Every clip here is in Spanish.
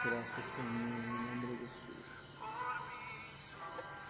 Gracias, Señor, en el nombre de Jesús. Gracias, Padre.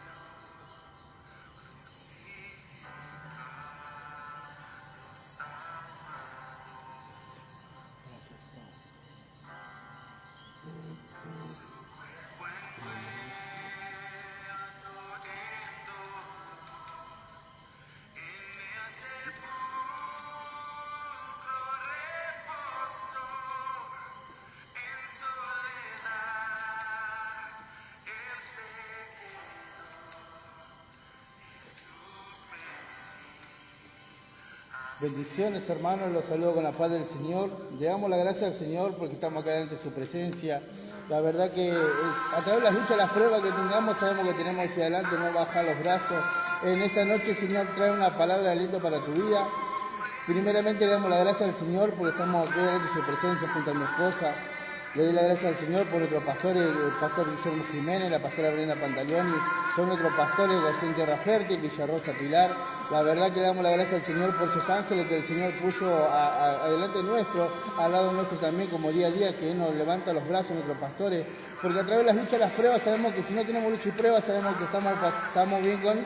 Bendiciones, hermanos, los saludo con la paz del Señor. Le damos la gracia al Señor porque estamos acá ante su presencia. La verdad que a través de las luchas, las pruebas que tengamos, sabemos que tenemos hacia adelante, no bajar los brazos. En esta noche el Señor trae una palabra de aliento para tu vida. Primeramente le damos la gracia al Señor porque estamos aquí ante su presencia junto a mi esposa. Le doy la gracia al Señor por nuestros pastores, el pastor Guillermo Jiménez, la pastora Brenda Pantaleoni, son nuestros pastores de Tierra Fértil, Villarrosa Pilar. La verdad que le damos la gracia al Señor por sus ángeles que el Señor puso adelante nuestro, al lado nuestro también, como día a día, que Él nos levanta los brazos, nuestros pastores, porque a través de las luchas, las pruebas, sabemos que si no tenemos lucha y pruebas, sabemos que estamos bien con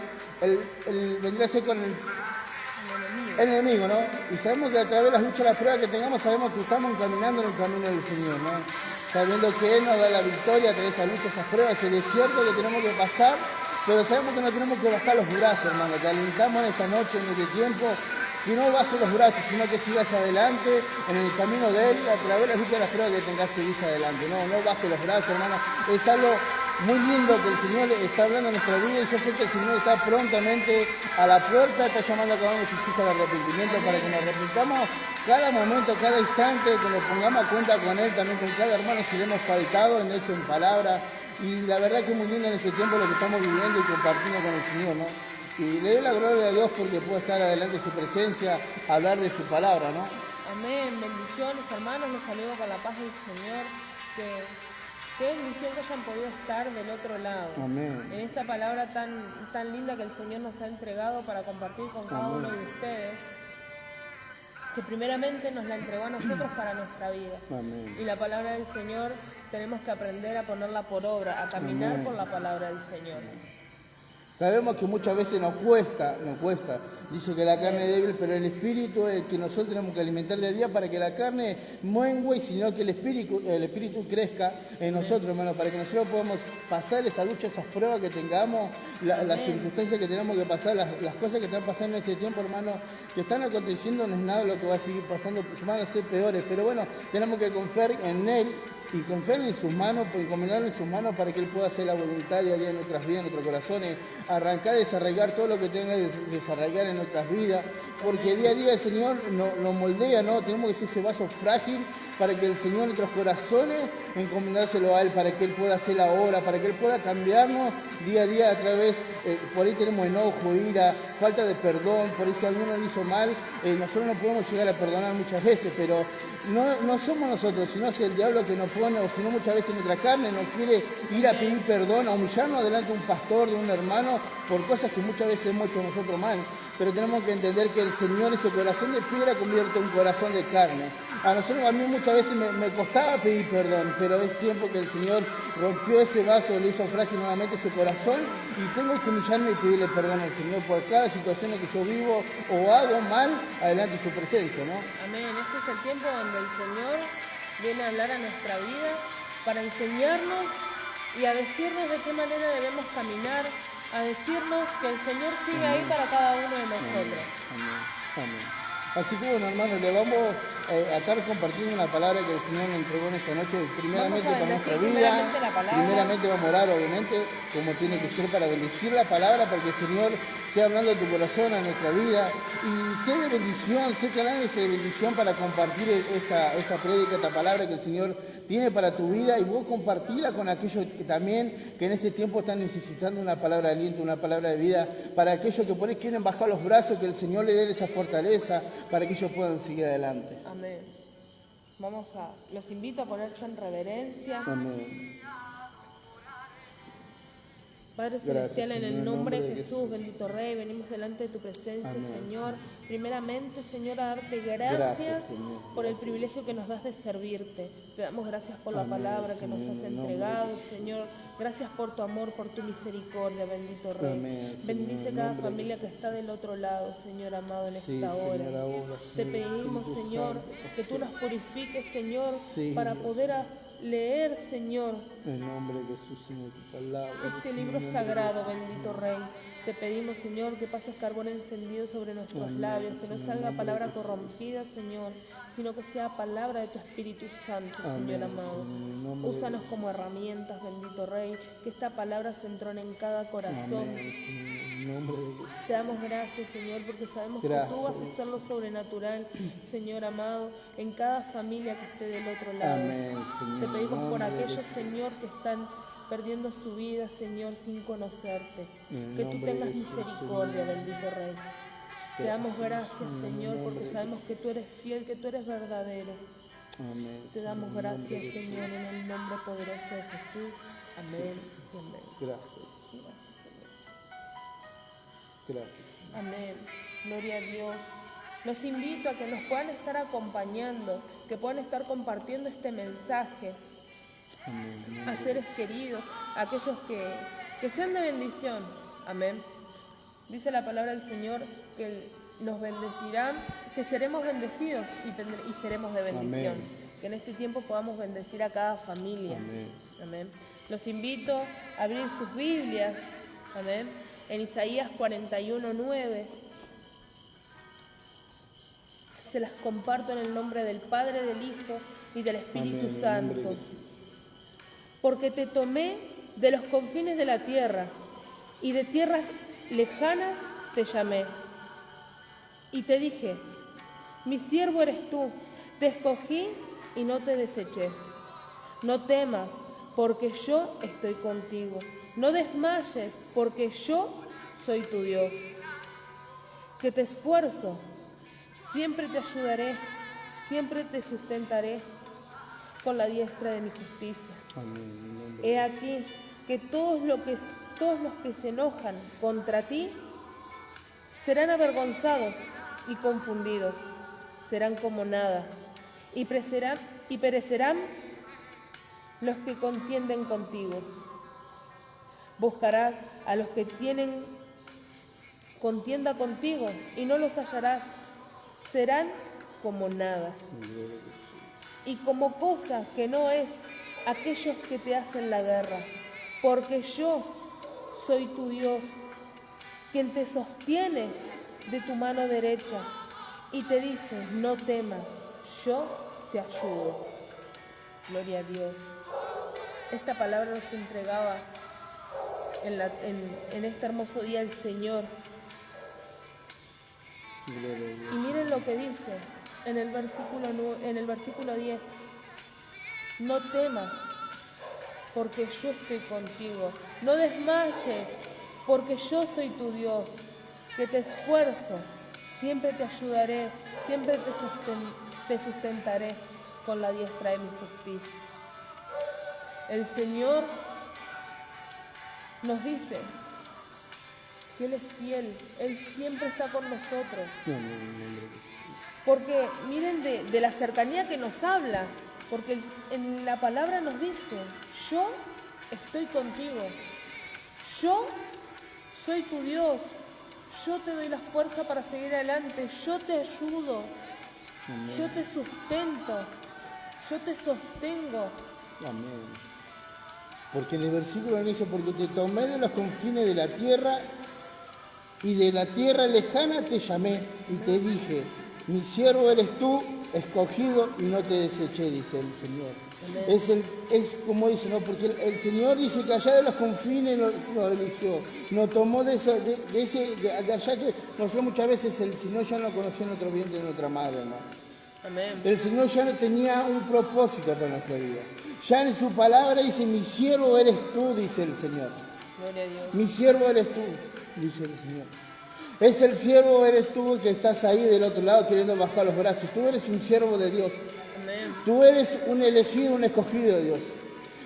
vendría a ser con el enemigo, ¿no? Y sabemos que a través de las luchas, las pruebas que tengamos, sabemos que estamos caminando en el camino del Señor, ¿no? Sabiendo que Él nos da la victoria a través de esas luchas, esas pruebas, el desierto que tenemos que pasar, pero sabemos que no tenemos que bajar los brazos, hermano. Te alentamos en esta noche, en este tiempo, que no bajes los brazos, sino que sigas adelante en el camino de Él, a través de las luchas, las pruebas que tengas, seguís adelante. No bajes los brazos, hermano. Es algo muy lindo que el Señor está hablando en nuestra vida y yo sé que el Señor está prontamente a la puerta, está llamando a cada uno de sus hijos al arrepentimiento para que nos arrepintamos cada momento, cada instante, que nos pongamos a cuenta con Él, también con cada hermano si le hemos faltado en hecho, en palabra. Y la verdad que es muy lindo en este tiempo lo que estamos viviendo y compartiendo con el Señor, ¿no? Y le doy la gloria a Dios porque puedo estar adelante de su presencia, hablar de su palabra, ¿no? Amén. Bendiciones, hermanos. Los saludo con la paz del Señor. Qué bendición que hayan podido estar del otro lado. Amén. En esta palabra tan linda que el Señor nos ha entregado para compartir con cada uno de ustedes, que primeramente nos la entregó a nosotros para nuestra vida. Amén. Y la palabra del Señor tenemos que aprender a ponerla por obra, a caminar Amén. por la palabra del Señor. Sabemos que muchas veces nos cuesta. Dice que la carne es débil, pero el espíritu es el que nosotros tenemos que alimentar de día para que la carne muengüe, sino que el espíritu crezca en nosotros, hermano, para que nosotros podamos pasar esa lucha, esas pruebas que tengamos, las circunstancias que tenemos que pasar, las cosas que están pasando en este tiempo, hermano, que están aconteciendo, no es nada lo que va a seguir pasando, van a ser peores, pero bueno, tenemos que confiar en Él y confiar en sus manos, encomendarlo en sus manos para que Él pueda hacer la voluntad día a día en nuestras vidas, en nuestros corazones, arrancar, desarraigar todo lo que tenga que desarraigar en nuestras vidas, porque día a día el Señor nos moldea, ¿no? Tenemos que ser ese vaso frágil para que el Señor en nuestros corazones, encomendárselo a Él, para que Él pueda hacer la obra, para que Él pueda cambiarnos día a día a través, por ahí tenemos enojo, ira, falta de perdón, por ahí si alguno lo hizo mal, nosotros no podemos llegar a perdonar muchas veces, pero no somos nosotros, sino es el diablo que nos pone, o si no muchas veces nuestra carne nos quiere ir a pedir perdón, a humillarnos delante de un pastor, de un hermano, por cosas que muchas veces hemos hecho nosotros mal. Pero tenemos que entender que el Señor, ese corazón de piedra, convierte en un corazón de carne. A mí muchas veces me costaba pedir perdón, pero es tiempo que el Señor rompió ese vaso, le hizo frágil nuevamente ese corazón y tengo que humillarme y pedirle perdón al Señor por cada situación en que yo vivo o hago mal adelante de su presencia, ¿no? Amén. Este es el tiempo donde el Señor viene a hablar a nuestra vida para enseñarnos y a decirnos de qué manera debemos caminar, a decirnos que el Señor sigue ahí para cada uno de nosotros. Amén. Así que bueno, hermanos, le vamos a estar compartiendo una palabra que el Señor nos entregó en esta noche, primeramente para nuestra vida, primeramente vamos a orar, obviamente, como tiene que ser para bendecir la palabra, para que el Señor sea hablando a tu corazón, a nuestra vida, y sea de bendición, sea canales de bendición para compartir esta prédica, esta palabra que el Señor tiene para tu vida, y vos compartirla con aquellos que también, que en este tiempo están necesitando una palabra de aliento, una palabra de vida, para aquellos que por ahí quieren bajar los brazos, que el Señor le dé esa fortaleza, para que ellos puedan seguir adelante. Amén. Los invito a ponerse en reverencia. Amén. Padre Gracias, Celestial, en el Señor, nombre de de Jesús, bendito Rey, venimos delante de tu presencia, Amén, Señor. Primeramente, Señor, a darte Gracias, gracias Señor. por el privilegio que nos das de servirte. Te damos gracias por la Amén, palabra que nos Señor, has en el nombre de entregado, Jesús. Señor. Gracias por tu amor, por tu misericordia, bendito Rey. Amén, Señor, Bendice en cada nombre de familia que Jesús. está del otro lado, Señor amado, en Sí, esta hora. Señor, ahora, Te Señor, pedimos, Espíritu Señor, Santo, que tú nos purifiques, Señor, Sí, para Dios. poder leer, Señor, En nombre de Jesús, Señor, tu palabra. este Señor, libro en nombre de sagrado, Jesús. bendito Rey. Te pedimos, Señor, que pases carbón encendido sobre nuestros Amén, labios, que no Señor, en salga nombre de palabra Jesús. corrompida, Señor, sino que sea palabra de tu Espíritu Santo, Amén, Señor amado. Señor, en nombre de Úsanos Jesús. como herramientas, bendito Rey, que esta palabra se entrone en cada corazón. Amén, Señor, en nombre de Jesús. Te damos gracias, Señor, porque sabemos que tú Gracias. vas a hacer lo sobrenatural, Señor amado, en cada familia que esté del otro lado. Amén, Señor, Te en pedimos por nombre de aquellos, Jesús. Señor, que están perdiendo su vida, Señor, sin conocerte. En Que tú nombre de tengas Jesús, misericordia, Señor. bendito Rey. Te damos gracias, Señor, porque sabemos que tú eres fiel, que tú eres verdadero. Amén. Te damos Señor, en nombre gracias, de Señor, en el nombre poderoso de Jesús. Amén y amén. Gracias. Gracias, Señor. Gracias. Señor. Amén. Gloria a Dios. Los invito a que nos puedan estar acompañando, que puedan estar compartiendo este mensaje Amén. a seres queridos, a aquellos que sean de bendición. Amén. Dice la palabra del Señor que nos bendecirán, que seremos bendecidos y seremos de bendición. Amén. Que en este tiempo podamos bendecir a cada familia. Amén. Amén. Los invito a abrir sus Biblias. Amén. En Isaías 41:9. Se las comparto en el nombre del Padre, del Hijo y del Espíritu Amén, en nombre Santo. de Jesús. Porque te tomé de los confines de la tierra y de tierras lejanas te llamé. Y te dije, mi siervo eres tú, te escogí y no te deseché. No temas, porque yo estoy contigo. No desmayes, porque yo soy tu Dios. Que te esfuerzo, siempre te ayudaré, siempre te sustentaré con la diestra de mi justicia. Amén. En nombre He aquí que todos los que se enojan contra ti serán avergonzados y confundidos, serán como nada, y perecerán los que contienden contigo. Buscarás a los que tienen contienda contigo y no los hallarás, serán como nada, y como cosa que no es aquellos que te hacen la guerra, porque yo soy tu Dios, quien te sostiene de tu mano derecha y te dice, no temas, yo te ayudo. Gloria a Dios. Esta palabra nos entregaba en este hermoso día el Señor. Gloria a Dios. Y miren lo que dice en el versículo 10. No temas, porque yo estoy contigo. No desmayes, porque yo soy tu Dios, que te esfuerzo, siempre te ayudaré, siempre te sustentaré con la diestra de mi justicia. El Señor nos dice que Él es fiel, Él siempre está con nosotros. Amén. En nombre de Jesús. Porque miren de la cercanía que nos habla, porque en la palabra nos dice, yo estoy contigo, yo soy tu Dios, yo te doy la fuerza para seguir adelante, yo te ayudo, Amén. yo te sustento, yo te sostengo. Amén. Porque en el versículo dice, porque te tomé de los confines de la tierra y de la tierra lejana te llamé y te dije, mi siervo eres tú, escogido y no te deseché, dice el Señor. Es como dice, ¿no? Porque el Señor dice que allá de los confines nos eligió, nos tomó de allá que nosotros muchas veces el Señor ya no lo conocía en nuestro vientre, en nuestra madre, ¿no? Amén. El Señor ya no tenía un propósito para nuestra vida. Ya en su palabra dice, mi siervo eres tú, dice el Señor. Gloria a Dios. Mi siervo eres tú, dice el Señor. Es el siervo eres tú que estás ahí del otro lado queriendo bajar los brazos. Tú eres un siervo de Dios. Amén. Tú eres un elegido, un escogido de Dios.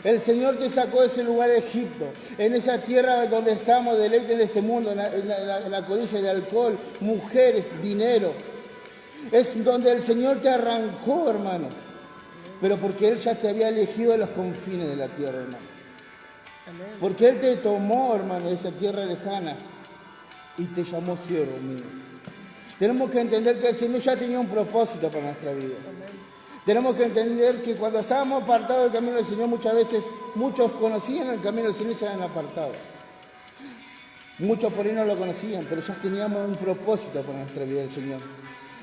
El Señor te sacó de ese lugar de Egipto, en esa tierra donde estamos, deleite de este mundo, en la codicia de alcohol, mujeres, dinero. Es donde el Señor te arrancó, hermano. Pero porque Él ya te había elegido de los confines de la tierra, hermano. Porque Él te tomó, hermano, de esa tierra lejana y te llamó siervo mío. Tenemos que entender que el Señor ya tenía un propósito para nuestra vida. Tenemos que entender que cuando estábamos apartados del camino del Señor, muchas veces, muchos conocían el camino del Señor y se habían apartado. Muchos por ahí no lo conocían, pero ya teníamos un propósito para nuestra vida del Señor.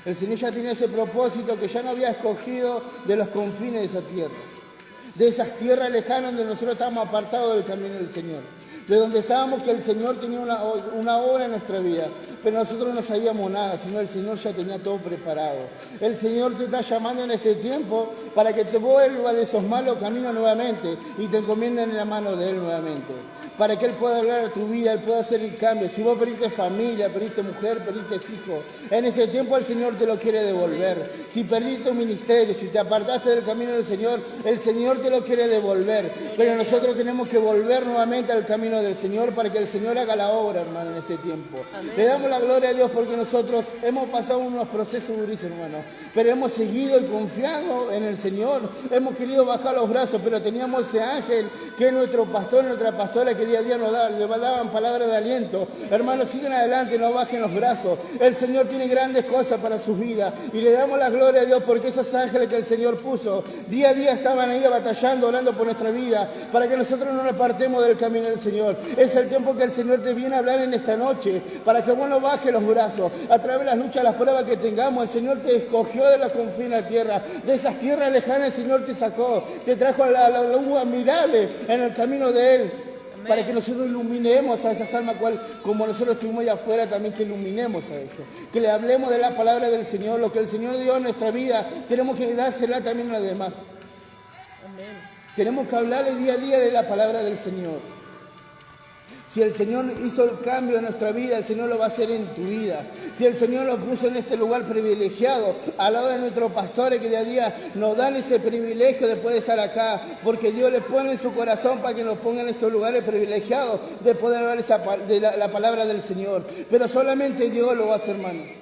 El Señor ya tenía ese propósito que ya no había escogido de los confines de esa tierra. De esas tierras lejanas donde nosotros estábamos apartados del camino del Señor. De donde estábamos que el Señor tenía una obra en nuestra vida, pero nosotros no sabíamos nada, sino el Señor ya tenía todo preparado. El Señor te está llamando en este tiempo para que te vuelvas de esos malos caminos nuevamente y te encomiendes en la mano de Él nuevamente. Para que Él pueda hablar a tu vida, Él pueda hacer el cambio. Si vos perdiste familia, perdiste mujer, perdiste hijo, en este tiempo el Señor te lo quiere devolver. Si perdiste un ministerio, si te apartaste del camino del Señor, el Señor te lo quiere devolver. Pero nosotros tenemos que volver nuevamente al camino del Señor para que el Señor haga la obra, hermano, en este tiempo. Amén. Le damos la gloria a Dios porque nosotros hemos pasado unos procesos durísimos, hermano. Pero hemos seguido y confiado en el Señor. Hemos querido bajar los brazos, pero teníamos ese ángel que es nuestro pastor, nuestra pastora, que día a día nos daban palabras de aliento. Hermanos, sigan adelante, no bajen los brazos. El Señor tiene grandes cosas para sus vidas y le damos la gloria a Dios porque esos ángeles que el Señor puso día a día estaban ahí batallando, orando por nuestra vida para que nosotros no nos apartemos del camino del Señor. Es el tiempo que el Señor te viene a hablar en esta noche para que vos no bajes los brazos. A través de las luchas, las pruebas que tengamos, el Señor te escogió de la confines de la tierra, de esas tierras lejanas el Señor te sacó, te trajo a la luz admirable en el camino de Él. Amén. Para que nosotros iluminemos a esas almas, como nosotros estuvimos allá afuera, también que iluminemos a ellos. Que le hablemos de la palabra del Señor, lo que el Señor dio en nuestra vida, tenemos que dársela también a los demás. Amén. Tenemos que hablarle día a día de la palabra del Señor. Si el Señor hizo el cambio en nuestra vida, el Señor lo va a hacer en tu vida. Si el Señor lo puso en este lugar privilegiado, al lado de nuestros pastores que día a día nos dan ese privilegio de poder estar acá, porque Dios le pone en su corazón para que nos ponga en estos lugares privilegiados de poder hablar la palabra del Señor. Pero solamente Dios lo va a hacer, hermano.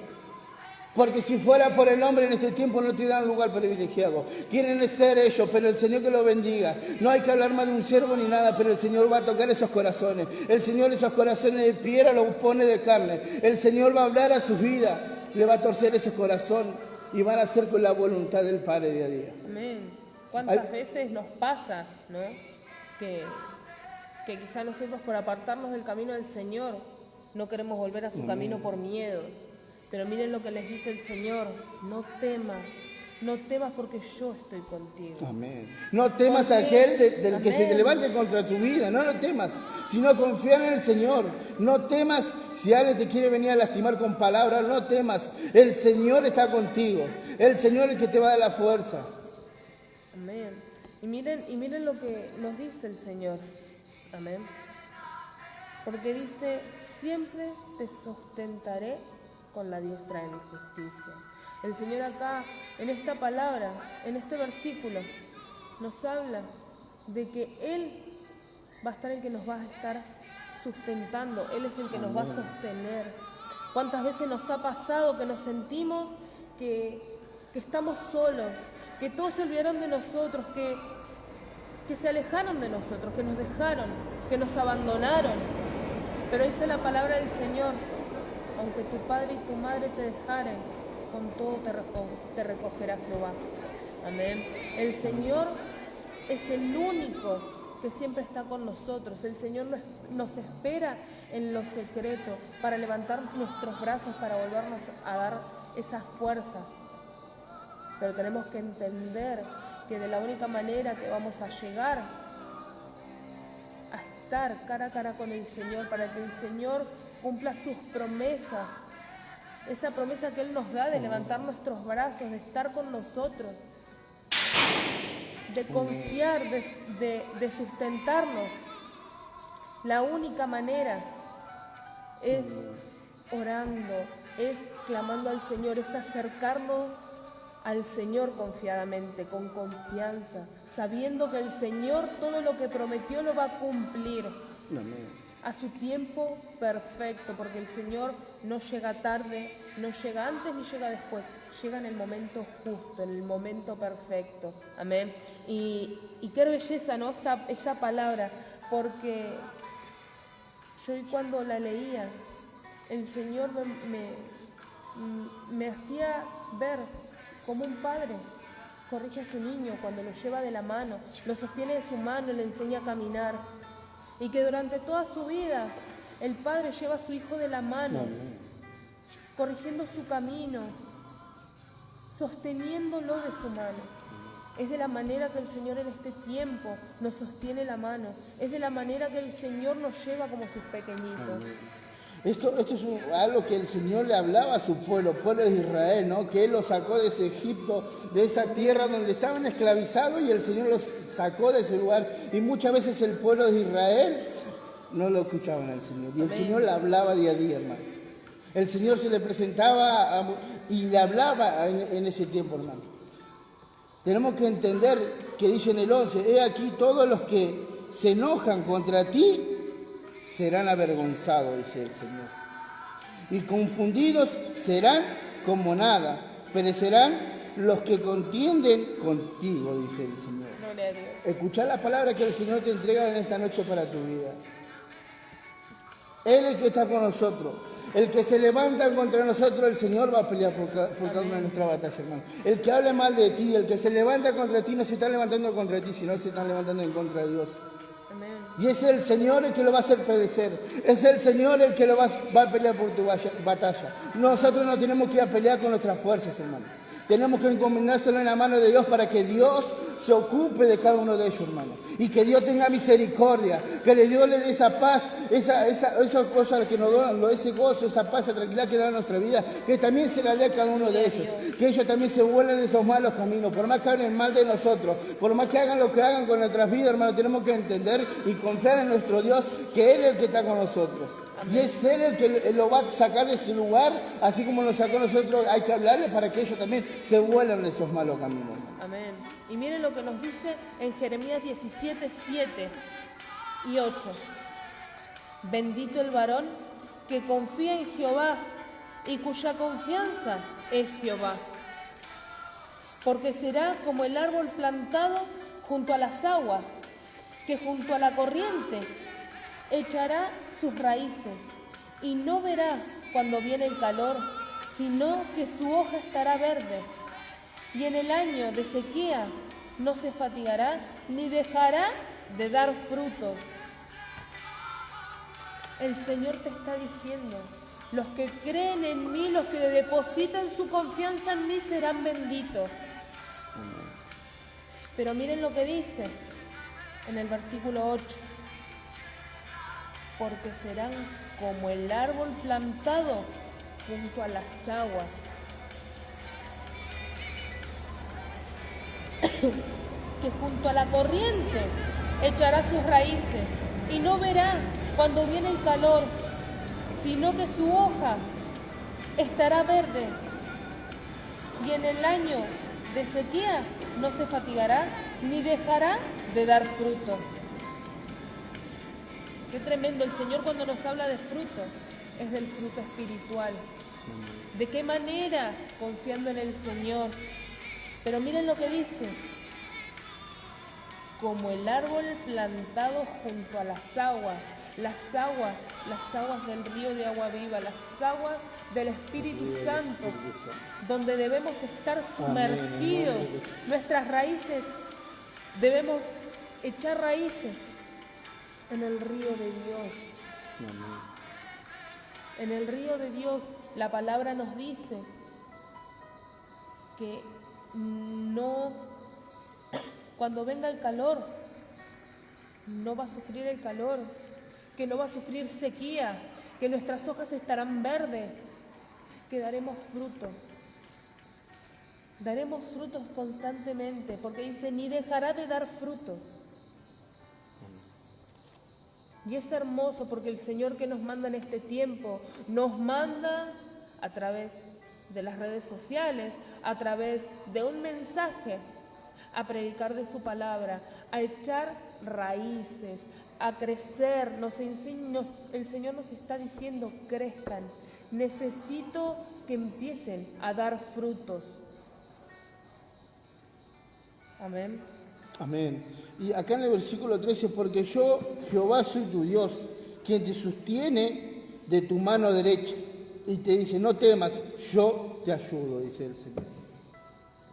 Porque si fuera por el hombre en este tiempo no te dan lugar privilegiado. Quieren ser ellos, pero el Señor que lo bendiga. No hay que hablar mal de un siervo ni nada, pero el Señor va a tocar esos corazones. El Señor esos corazones de piedra los pone de carne. El Señor va a hablar a sus vidas. Le va a torcer ese corazón y van a hacer con la voluntad del Padre día a día. Amén. ¿Cuántas veces nos pasa, no? Que quizá nosotros por apartarnos del camino del Señor no queremos volver a su camino por miedo. Pero miren lo que les dice el Señor, no temas porque yo estoy contigo. Amén. No temas a aquel del que se te levante contra tu vida, no lo temas, sino confía en el Señor. No temas si alguien te quiere venir a lastimar con palabras, no temas. El Señor está contigo, el Señor es el que te va a dar la fuerza. Amén. Y miren lo que nos dice el Señor. Amén. Porque dice, siempre te sustentaré con la diestra de mi justicia. El Señor acá, en esta palabra, en este versículo, nos habla de que Él va a estar el que nos va a estar sustentando. Él es el que nos va a sostener. ¿Cuántas veces nos ha pasado que nos sentimos que estamos solos, que todos se olvidaron de nosotros, que se alejaron de nosotros, que nos dejaron, que nos abandonaron? Pero dice la palabra del Señor, aunque tu padre y tu madre te dejaren, con todo te recogerá Jehová. Amén. El Señor es el único que siempre está con nosotros. El Señor nos espera en lo secreto para levantar nuestros brazos, para volvernos a dar esas fuerzas. Pero tenemos que entender que de la única manera que vamos a llegar a estar cara a cara con el Señor, para que el Señor cumpla sus promesas, esa promesa que Él nos da de levantar nuestros brazos, de estar con nosotros, de confiar, de sustentarnos. La única manera es orando, es clamando al Señor, es acercarnos al Señor confiadamente, con confianza, sabiendo que el Señor todo lo que prometió lo va a cumplir a su tiempo perfecto, porque el Señor no llega tarde, no llega antes ni llega después, llega en el momento justo, en el momento perfecto. Amén. Y qué belleza, ¿no? Esta palabra, porque yo cuando la leía, el Señor me hacía ver como un padre corrige a su niño cuando lo lleva de la mano, lo sostiene de su mano, le enseña a caminar. Y que durante toda su vida el padre lleva a su hijo de la mano, corrigiendo su camino, sosteniéndolo de su mano. Es de la manera que el Señor en este tiempo nos sostiene la mano. Es de la manera que el Señor nos lleva como sus pequeñitos. Esto es algo que el Señor le hablaba a su pueblo de Israel, ¿no? Que Él los sacó de ese Egipto, de esa tierra donde estaban esclavizados, y el Señor los sacó de ese lugar. Y muchas veces el pueblo de Israel no lo escuchaban al Señor. Y el Señor le hablaba día a día, hermano. El Señor se le presentaba y le hablaba en ese tiempo, hermano. Tenemos que entender que dice en el 11, he aquí todos los que se enojan contra ti serán avergonzados, dice el Señor. Y confundidos serán como nada, perecerán los que contienden contigo, dice el Señor. Escuchar la palabra que el Señor te entrega en esta noche para tu vida. Él es el que está con nosotros. El que se levanta contra nosotros, el Señor va a pelear por cada una de nuestras batallas, hermano. El que hable mal de ti, el que se levanta contra ti, no se está levantando contra ti, sino se están levantando en contra de Dios. Amén. Y es el Señor el que lo va a hacer perecer. Es el Señor el que va a pelear por tu batalla. Nosotros no tenemos que ir a pelear con nuestras fuerzas, hermano. Tenemos que encomendárselo en la mano de Dios para que Dios se ocupe de cada uno de ellos, hermano. Y que Dios tenga misericordia, que Dios le dé esa paz, esas cosas que nos dan, ese gozo, esa paz, esa tranquilidad que da en nuestra vida, que también se la dé a cada uno de ellos. Que ellos también se vuelvan de esos malos caminos, por más que hablen mal de nosotros, por más que hagan lo que hagan con nuestras vidas, hermano, tenemos que entender y confiar en nuestro Dios, que Él es el que está con nosotros. Amén. Y es Él el que lo va a sacar de ese lugar, así como nos sacó a nosotros, hay que hablarle para que ellos también se vuelvan de esos malos caminos. Amén. Y miren lo que nos dice en Jeremías 17, 7 y 8. Bendito el varón que confía en Jehová y cuya confianza es Jehová. Porque será como el árbol plantado junto a las aguas, que junto a la corriente echará sus raíces y no verá cuando viene el calor, sino que su hoja estará verde. Y en el año de sequía no se fatigará ni dejará de dar frutos. El Señor te está diciendo, los que creen en mí, los que depositan su confianza en mí serán benditos. Pero miren lo que dice en el versículo 8. Porque serán como el árbol plantado junto a las aguas, que junto a la corriente echará sus raíces y no verá cuando viene el calor, sino que su hoja estará verde, y en el año de sequía no se fatigará ni dejará de dar fruto. Qué tremendo, el Señor cuando nos habla de fruto, es del fruto espiritual. ¿De qué manera? Confiando en el Señor. Pero miren lo que dice. Como el árbol plantado junto a las aguas del río de agua viva, las aguas del Espíritu Santo, donde debemos estar sumergidos. Nuestras raíces, debemos echar raíces en el río de Dios. En el río de Dios, la palabra nos dice que no, cuando venga el calor, no va a sufrir el calor, que no va a sufrir sequía, que nuestras hojas estarán verdes, que daremos frutos. Daremos frutos constantemente, porque dice, ni dejará de dar frutos. Y es hermoso porque el Señor que nos manda en este tiempo, nos manda a través de las redes sociales, a través de un mensaje, a predicar de su palabra, a echar raíces, a crecer. El Señor nos está diciendo: crezcan. Necesito que empiecen a dar frutos. Amén. Amén. Y acá en el versículo 13, porque yo, Jehová, soy tu Dios, quien te sostiene de tu mano derecha. Y te dice: no temas, yo te ayudo, dice el Señor.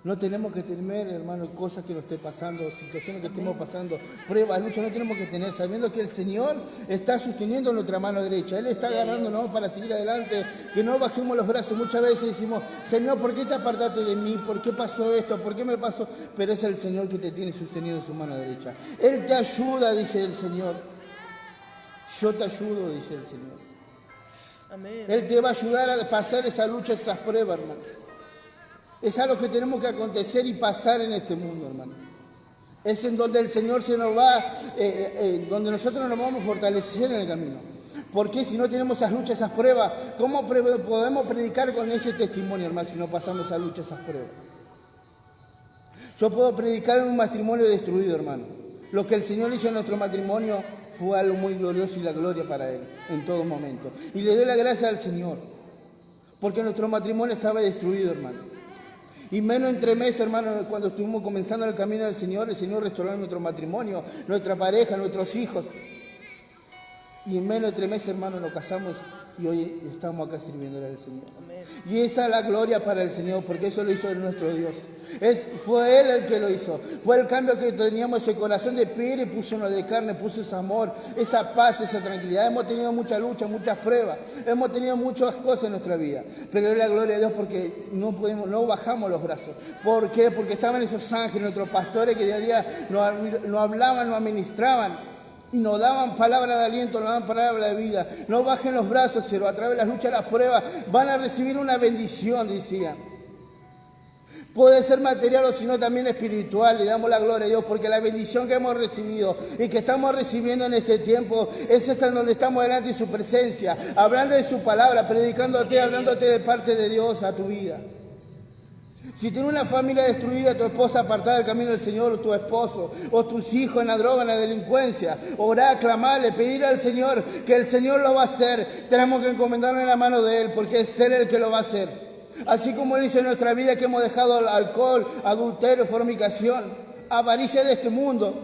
No tenemos que temer, hermano, cosas que nos esté pasando, situaciones que estemos pasando, pruebas, luchas, no tenemos que tener, sabiendo que el Señor está sosteniendo nuestra mano derecha. Él está agarrándonos para seguir adelante, que no bajemos los brazos. Muchas veces decimos: Señor, ¿por qué te apartaste de mí? ¿Por qué pasó esto? ¿Por qué me pasó? Pero es el Señor que te tiene sostenido en su mano derecha. Él te ayuda, dice el Señor. Yo te ayudo, dice el Señor. Amén. Él te va a ayudar a pasar esa lucha, esas pruebas, hermano. Es algo que tenemos que acontecer y pasar en este mundo, hermano. Es en donde el Señor se nos va, donde nosotros nos vamos a fortalecer en el camino. Porque si no tenemos esas luchas, esas pruebas, ¿cómo podemos predicar con ese testimonio, hermano, si no pasamos esas luchas, esas pruebas? Yo puedo predicar en un matrimonio destruido, hermano. Lo que el Señor hizo en nuestro matrimonio fue algo muy glorioso y la gloria para Él en todo momento. Y le doy la gracia al Señor, porque nuestro matrimonio estaba destruido, hermano. Y menos en 3 meses, hermano, cuando estuvimos comenzando el camino del Señor, el Señor restauró nuestro matrimonio, nuestra pareja, nuestros hijos. Y en menos de 3 meses, hermano, nos casamos y hoy estamos acá sirviéndole al Señor. Amén. Y esa es la gloria para el Señor, porque eso lo hizo nuestro Dios. Fue Él el que lo hizo. Fue el cambio que teníamos, ese corazón de piedra y puso uno de carne, puso ese amor, esa paz, esa tranquilidad. Hemos tenido mucha lucha, muchas pruebas, hemos tenido muchas cosas en nuestra vida. Pero es la gloria de Dios porque no bajamos los brazos. ¿Por qué? Porque estaban esos ángeles, nuestros pastores que día a día nos hablaban, nos administraban. Y nos daban palabra de aliento, nos daban palabra de vida. No bajen los brazos, pero a través de las luchas, las pruebas, van a recibir una bendición, decía. Puede ser material o sino también espiritual. Le damos la gloria a Dios porque la bendición que hemos recibido y que estamos recibiendo en este tiempo es esta en donde estamos delante de su presencia, hablando de su palabra, predicándote, hablándote de parte de Dios a tu vida. Si tienes una familia destruida, tu esposa apartada del camino del Señor, o tu esposo, o tus hijos en la droga, en la delincuencia, orar, clamarle, pedir al Señor, que el Señor lo va a hacer. Tenemos que encomendarlo en la mano de Él, porque es Él el que lo va a hacer. Así como Él hizo en nuestra vida, que hemos dejado alcohol, adulterio, fornicación, avaricia de este mundo.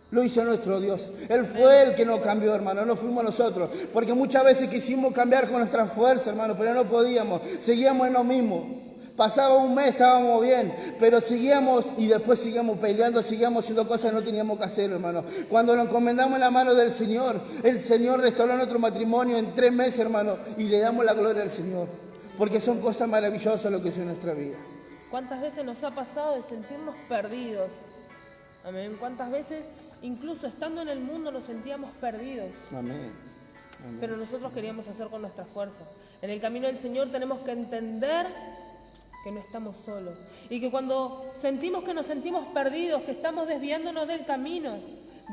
Lo hizo nuestro Dios. Él fue el que nos cambió, hermano, no fuimos nosotros. Porque muchas veces quisimos cambiar con nuestra fuerza, hermano, pero no podíamos. Seguíamos en lo mismo. Pasaba un mes, estábamos bien, pero seguíamos y después seguíamos peleando, seguíamos haciendo cosas que no teníamos que hacer, hermano. Cuando nos encomendamos en la mano del Señor, el Señor restauró nuestro matrimonio en 3 meses, hermano, y le damos la gloria al Señor. Porque son cosas maravillosas lo que es en nuestra vida. ¿Cuántas veces nos ha pasado de sentirnos perdidos? Amén. ¿Cuántas veces, incluso estando en el mundo, nos sentíamos perdidos? Amén. Amén. Pero nosotros queríamos hacer con nuestras fuerzas. En el camino del Señor tenemos que entender que no estamos solos. Y que cuando sentimos que nos sentimos perdidos, que estamos desviándonos del camino,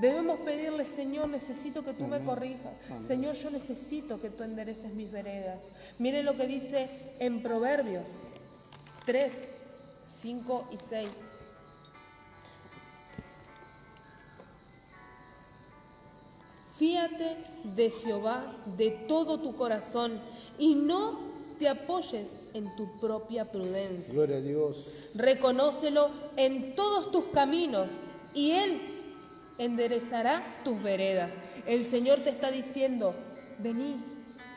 debemos pedirle: Señor, necesito que tú me corrijas. Señor, yo necesito que tú endereces mis veredas. Miren lo que dice en Proverbios 3, 5 y 6. Fíate de Jehová de todo tu corazón y no te apoyes en tu propia prudencia. Gloria a Dios. Reconócelo en todos tus caminos y Él enderezará tus veredas. El Señor te está diciendo: vení,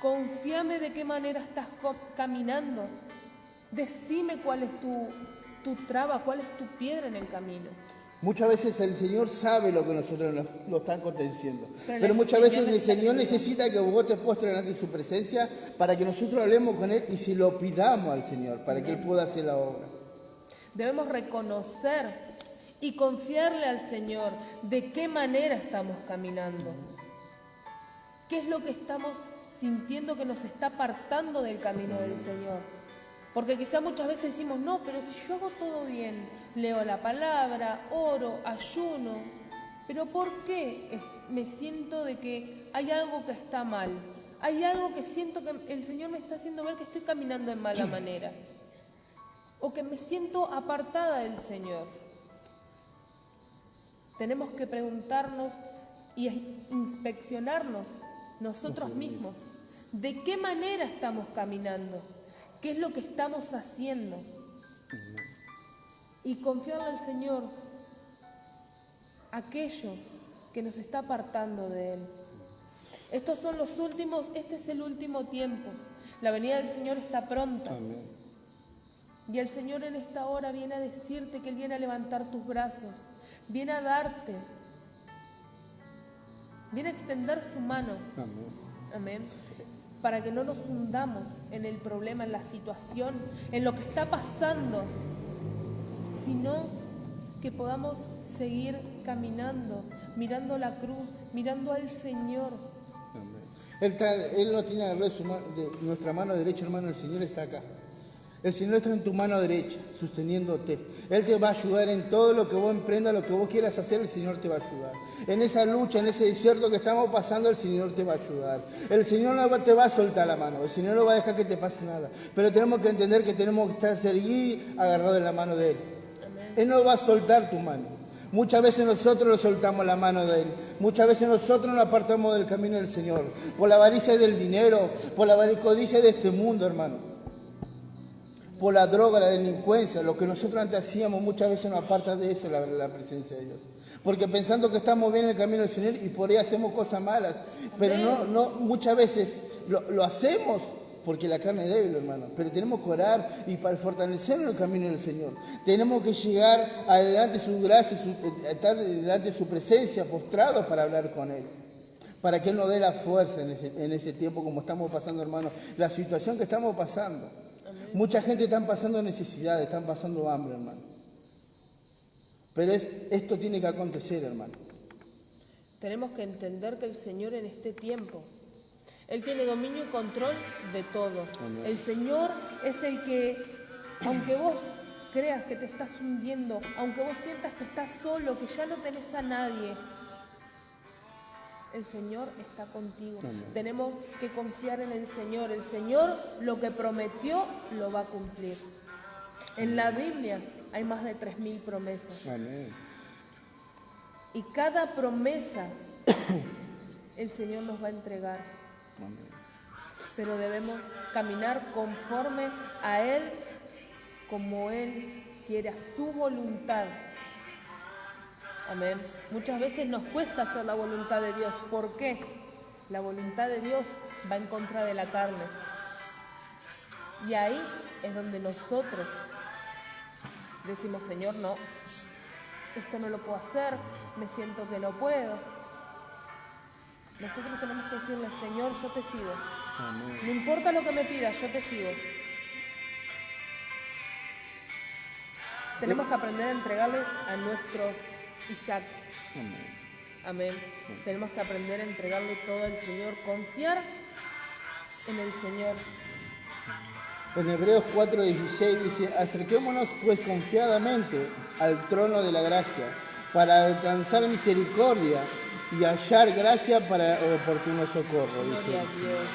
confíame de qué manera estás caminando. Decime cuál es tu traba, cuál es tu piedra en el camino. Muchas veces el Señor sabe lo que nosotros lo están aconteciendo. Pero muchas veces el Señor necesita que vos te postres delante de su presencia para que nosotros hablemos con Él y si lo pidamos al Señor para que Él pueda hacer la obra. Debemos reconocer y confiarle al Señor de qué manera estamos caminando. ¿Qué es lo que estamos sintiendo que nos está apartando del camino del Señor? Porque quizá muchas veces decimos: no, pero si yo hago todo bien, leo la palabra, oro, ayuno, pero ¿por qué me siento de que hay algo que está mal? hay algo que siento que el Señor me está haciendo ver que estoy caminando en mala manera, o que me siento apartada del Señor. Tenemos que preguntarnos y inspeccionarnos nosotros mismos. ¿De qué manera estamos caminando? ¿Qué es lo que estamos haciendo? Y confiarle al Señor aquello que nos está apartando de Él. Este es el último tiempo. La venida del Señor está pronta. Amén. Y el Señor en esta hora viene a decirte que Él viene a levantar tus brazos, viene a darte, viene a extender su mano. Amén. Amén. Para que no nos hundamos en el problema, en la situación, en lo que está pasando, sino que podamos seguir caminando, mirando la cruz, mirando al Señor. Amén. Él no tiene agarrado de nuestra mano derecha, hermano, el Señor está acá. El Señor está en tu mano derecha, sosteniéndote. Él te va a ayudar en todo lo que vos emprendas, lo que vos quieras hacer, el Señor te va a ayudar. En esa lucha, en ese desierto que estamos pasando, el Señor te va a ayudar. El Señor no te va a soltar la mano, el Señor no va a dejar que te pase nada. Pero tenemos que entender que tenemos que seguir agarrados de la mano de Él. Amén. Él no va a soltar tu mano. Muchas veces nosotros nos soltamos la mano de Él. Muchas veces nosotros nos apartamos del camino del Señor. Por la avaricia del dinero, por la codicia de este mundo, hermano. Por la droga, la delincuencia, lo que nosotros antes hacíamos, muchas veces nos aparta de eso la presencia de Dios. Porque pensando que estamos bien en el camino del Señor y por ahí hacemos cosas malas. Pero no muchas veces lo hacemos porque la carne es débil, hermano. Pero tenemos que orar y para fortalecer el camino del Señor. Tenemos que llegar adelante de su gracia, estar delante de su presencia, postrados para hablar con Él. Para que Él nos dé la fuerza en ese tiempo como estamos pasando, hermano. La situación que estamos pasando. Mucha gente está pasando necesidades, están pasando hambre, hermano. Pero esto tiene que acontecer, hermano. Tenemos que entender que el Señor en este tiempo, Él tiene dominio y control de todo. Amén. El Señor es el que, aunque vos creas que te estás hundiendo, aunque vos sientas que estás solo, que ya no tenés a nadie, el Señor está contigo. Amén. Tenemos que confiar en el Señor. El Señor lo que prometió lo va a cumplir. En la Biblia hay más de 3.000 promesas. Amén. Y cada promesa el Señor nos va a entregar. Amén. Pero debemos caminar conforme a Él, como Él quiere, a su voluntad. Amén. Muchas veces nos cuesta hacer la voluntad de Dios. ¿Por qué? La voluntad de Dios va en contra de la carne. Y ahí es donde nosotros decimos, Señor, no, esto no lo puedo hacer, me siento que no puedo. Nosotros tenemos que decirle, Señor, yo te sigo. Amén. No importa lo que me pidas, yo te sigo. Tenemos que aprender a entregarle a nuestros Isaac. Amén. Amén. Tenemos que aprender a entregarle todo al Señor, confiar en el Señor. En Hebreos 4:16 dice, acerquémonos pues confiadamente al trono de la gracia para alcanzar misericordia y hallar gracia para oportuno socorro. Dice Gloria a el Señor. Dios.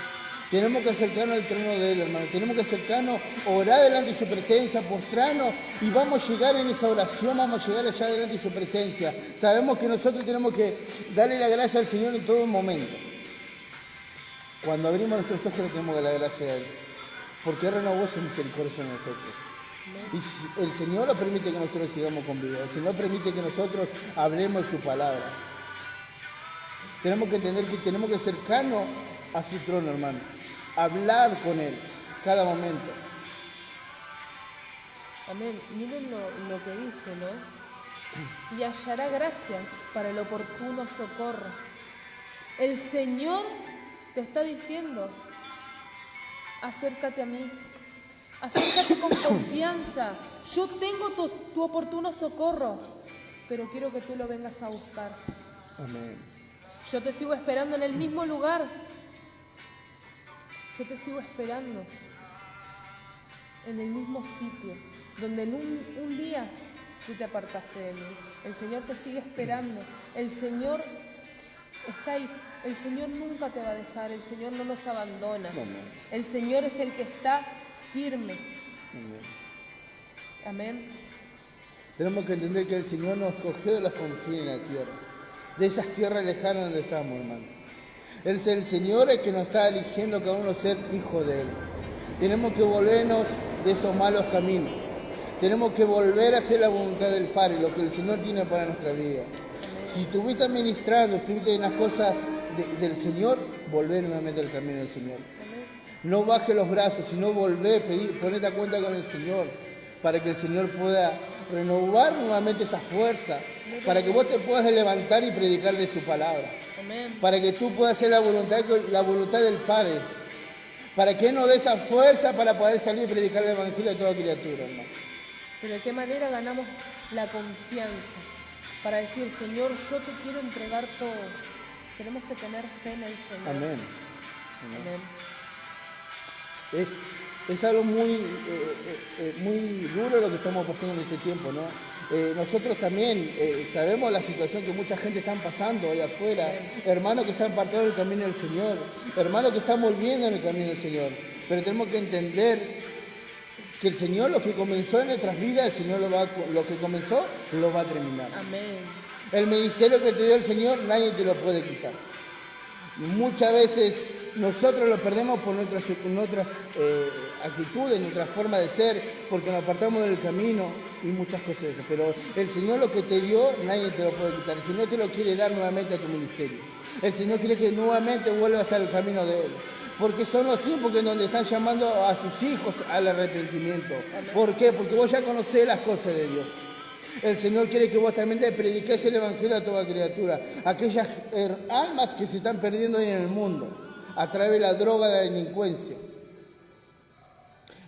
Tenemos que acercarnos al trono de Él, hermano. Tenemos que acercarnos, orar delante de su presencia, postrarnos y vamos a llegar en esa oración, vamos a llegar allá delante de su presencia. Sabemos que nosotros tenemos que darle la gracia al Señor en todo momento. Cuando abrimos nuestros ojos le tenemos que dar la gracia a Él, porque Él renovó su misericordia en nosotros. Y si el Señor lo permite que nosotros sigamos con vida, el Señor permite que nosotros hablemos de su palabra. Tenemos que entender que tenemos que acercarnos a su trono, hermano. Hablar con Él cada momento. Amén. Miren lo que dice, ¿no? Y hallará gracia para el oportuno socorro. El Señor te está diciendo, acércate a mí, acércate con confianza. Yo tengo tu oportuno socorro, pero quiero que tú lo vengas a buscar. Amén. Yo te sigo esperando en el mismo lugar. Yo te sigo esperando en el mismo sitio, donde en un día tú te apartaste de mí. El Señor te sigue esperando. El Señor está ahí El Señor nunca te va a dejar, el Señor no nos abandona. Amén. El Señor es el que está firme. Amén. Amén. Tenemos que entender que el Señor nos cogió de los confines de la tierra, de esas tierras lejanas donde estamos, hermano. El Señor es que nos está eligiendo a cada uno ser hijo de Él. Tenemos que volvernos de esos malos caminos. Tenemos que volver a hacer la voluntad del Padre, lo que el Señor tiene para nuestra vida. Si estuviste administrando, estuviste en las cosas del Señor, volvé nuevamente al camino del Señor. No baje los brazos, sino volvé, ponete a cuenta con el Señor, para que el Señor pueda renovar nuevamente esa fuerza, para que vos te puedas levantar y predicar de su palabra, Amén. para que tú puedas hacer la voluntad del Padre, para que Él nos dé esa fuerza para poder salir y predicar el Evangelio a toda criatura, hermano. Pero de qué manera ganamos la confianza para decir, Señor, yo te quiero entregar todo. Tenemos que tener fe en el Señor. Amén. Amén. Es algo muy duro lo que estamos pasando en este tiempo, ¿no? Nosotros también sabemos la situación que mucha gente está pasando allá afuera, hermanos que se han apartado del camino del Señor, hermanos que están volviendo en el camino del Señor, pero tenemos que entender que el Señor lo que comenzó en nuestras vidas, el Señor lo que comenzó lo va a terminar. Amén. El ministerio que te dio el Señor nadie te lo puede quitar. Muchas veces nosotros lo perdemos por nuestras actitudes, nuestra forma de ser, porque nos apartamos del camino y muchas cosas de eso. Pero el Señor lo que te dio, nadie te lo puede quitar. El Señor te lo quiere dar nuevamente a tu ministerio. El Señor quiere que nuevamente vuelvas al camino de Él. Porque son los tiempos en donde están llamando a sus hijos al arrepentimiento. ¿Por qué? Porque vos ya conocés las cosas de Dios. El Señor quiere que vos también le prediques el Evangelio a toda criatura. Aquellas almas que se están perdiendo hoy en el mundo a través de la droga, de la delincuencia.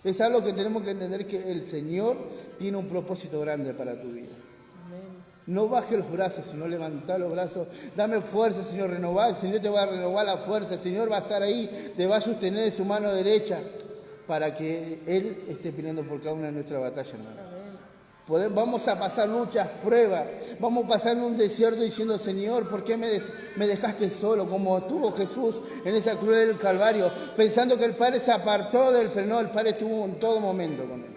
Es algo que tenemos que entender, que el Señor tiene un propósito grande para tu vida. No bajes los brazos, sino levanta los brazos. Dame fuerza, Señor, renovar. El Señor te va a renovar la fuerza. El Señor va a estar ahí, te va a sostener de su mano derecha para que Él esté peleando por cada una de nuestras batallas, hermano. Vamos a pasar luchas, pruebas. Vamos a pasar en un desierto diciendo, Señor, ¿por qué me dejaste solo? Como tuvo Jesús en esa cruz del Calvario, pensando que el Padre se apartó de él, pero no, el Padre estuvo en todo momento con él.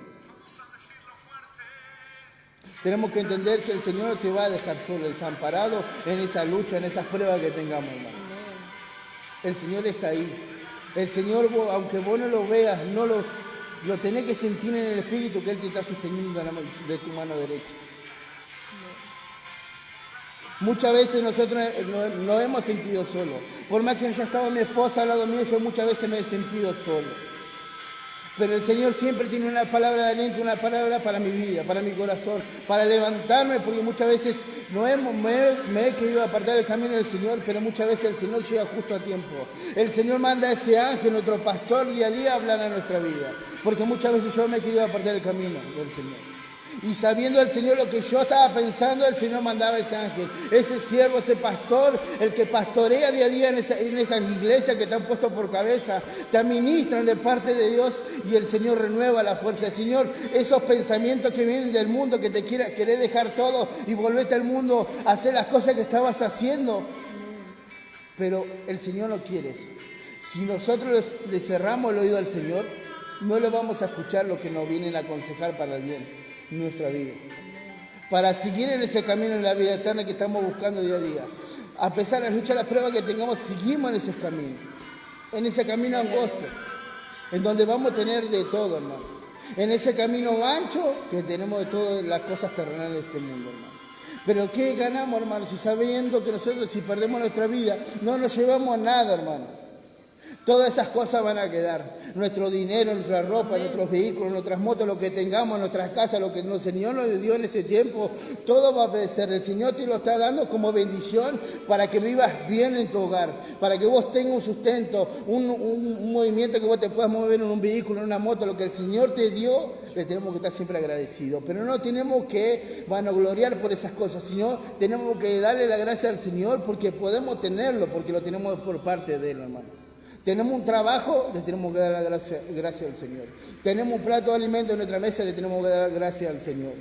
Tenemos que entender que el Señor no te va a dejar solo, desamparado en esa lucha, en esas pruebas que tengamos, hermano. El Señor está ahí. El Señor, aunque vos no lo veas, lo tenés que sentir en el Espíritu, que Él te está sosteniendo de tu mano derecha. Muchas veces nosotros nos hemos sentido solos. Por más que haya estado mi esposa al lado mío, yo muchas veces me he sentido solo. Pero el Señor siempre tiene una palabra de aliento, una palabra para mi vida, para mi corazón, para levantarme, porque muchas veces me he querido apartar del camino del Señor, pero muchas veces el Señor llega justo a tiempo. El Señor manda a ese ángel, nuestro pastor, día a día a hablar a nuestra vida, porque muchas veces yo me he querido apartar del camino del Señor. Y sabiendo el Señor lo que yo estaba pensando, el Señor mandaba a ese ángel, ese siervo, ese pastor, el que pastorea día a día en esas iglesias que te han puesto por cabeza, te administran de parte de Dios, y el Señor renueva la fuerza. El Señor, esos pensamientos que vienen del mundo, que te querés dejar todo y volverte al mundo a hacer las cosas que estabas haciendo. Pero el Señor no quiere eso. Si nosotros le cerramos el oído al Señor, no le vamos a escuchar lo que nos vienen a aconsejar para el bien nuestra vida, para seguir en ese camino en la vida eterna que estamos buscando día a día. A pesar de las luchas, las pruebas que tengamos, seguimos en ese camino angosto, en donde vamos a tener de todo, hermano. En ese camino ancho que tenemos de todas las cosas terrenales de este mundo, hermano. Pero ¿qué ganamos, hermano? Si sabiendo que nosotros, si perdemos nuestra vida, no nos llevamos a nada, hermano. Todas esas cosas van a quedar. Nuestro dinero, nuestra ropa, nuestros vehículos, nuestras motos, lo que tengamos, nuestras casas, lo que el Señor nos dio en este tiempo, todo va a perecer. El Señor te lo está dando como bendición para que vivas bien en tu hogar, para que vos tengas un sustento, un movimiento, que vos te puedas mover en un vehículo, en una moto. Lo que el Señor te dio, le tenemos que estar siempre agradecidos. Pero no tenemos que vanagloriar por esas cosas, sino tenemos que darle la gracia al Señor, porque podemos tenerlo, porque lo tenemos por parte de Él, hermano. Tenemos un trabajo, le tenemos que dar la gracia al Señor. Tenemos un plato de alimento en nuestra mesa, le tenemos que dar gracias al Señor.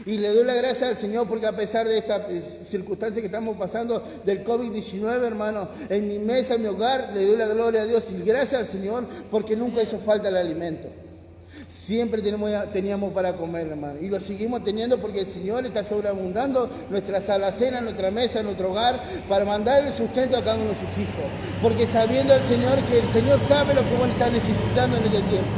Y le doy la gracia al Señor porque a pesar de esta circunstancia que estamos pasando del COVID-19, hermano, en mi mesa, en mi hogar, le doy la gloria a Dios y gracias al Señor porque nunca hizo falta el alimento. Siempre teníamos para comer, hermano, y lo seguimos teniendo porque el Señor está sobreabundando nuestra alacena, nuestra mesa, nuestro hogar, para mandar el sustento a cada uno de sus hijos. Porque sabiendo el Señor que el Señor sabe lo que vos estás necesitando en este tiempo.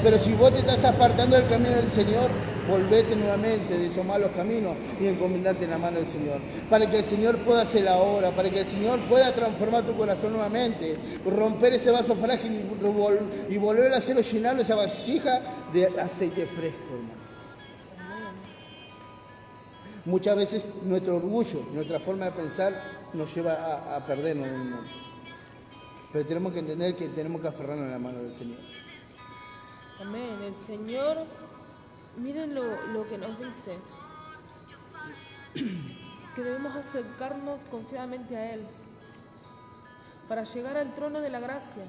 Pero si vos te estás apartando del camino del Señor, volvete nuevamente de esos malos caminos y encomendate en la mano del Señor. Para que el Señor pueda hacer la obra, para que el Señor pueda transformar tu corazón nuevamente, romper ese vaso frágil y volver a hacerlo llenando esa vasija de aceite fresco, hermano. Muchas veces nuestro orgullo, nuestra forma de pensar nos lleva a perdernos en el mundo. Pero tenemos que entender que tenemos que aferrarnos en la mano del Señor. Amén. El Señor, miren lo que nos dice, que debemos acercarnos confiadamente a Él para llegar al trono de la gracia.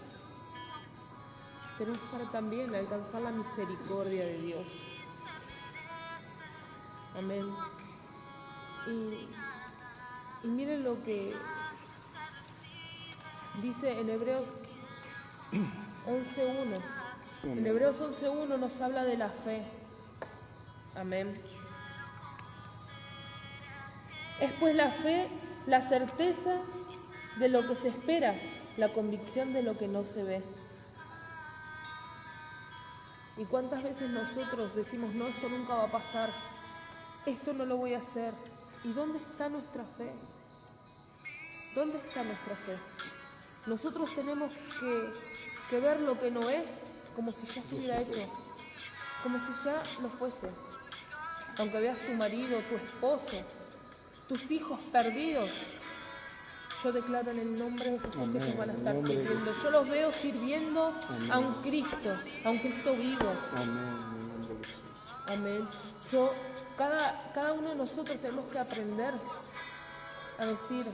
Tenemos para también alcanzar la misericordia de Dios. Amén. Y miren lo que dice en Hebreos 11:1. En Hebreos 11:1 nos habla de la fe. Amén. Es pues la fe, la certeza de lo que se espera, la convicción de lo que no se ve. ¿Y cuántas veces nosotros decimos, no, esto nunca va a pasar, esto no lo voy a hacer? ¿Y dónde está nuestra fe? ¿Dónde está nuestra fe? Nosotros tenemos que ver lo que no es como si ya estuviera hecho, como si ya lo fuese. Aunque veas tu marido, tu esposo, tus hijos perdidos, yo declaro en el nombre de Jesús que ellos van a estar sirviendo. Yo los veo sirviendo a un Cristo vivo. Amén. Cada uno de nosotros tenemos que aprender a decir,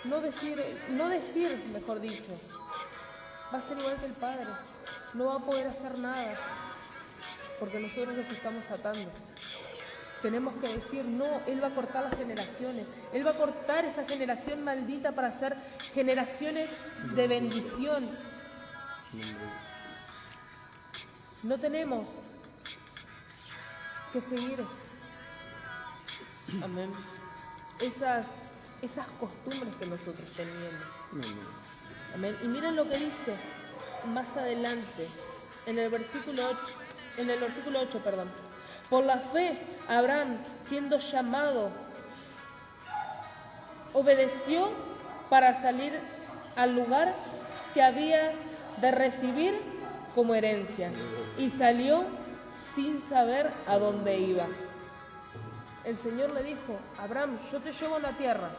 no decir, mejor dicho, va a ser igual que el Padre, no va a poder hacer nada, porque nosotros los estamos atando. Tenemos que decir, no, Él va a cortar las generaciones, Él va a cortar esa generación maldita para hacer generaciones de bendición. No tenemos que seguir, amén, esas costumbres que nosotros teníamos. Amén. Y miren lo que dice más adelante, en el versículo 8, Por la fe, Abraham, siendo llamado, obedeció para salir al lugar que había de recibir como herencia y salió sin saber a dónde iba. El Señor le dijo, Abraham, yo te llevo a la tierra,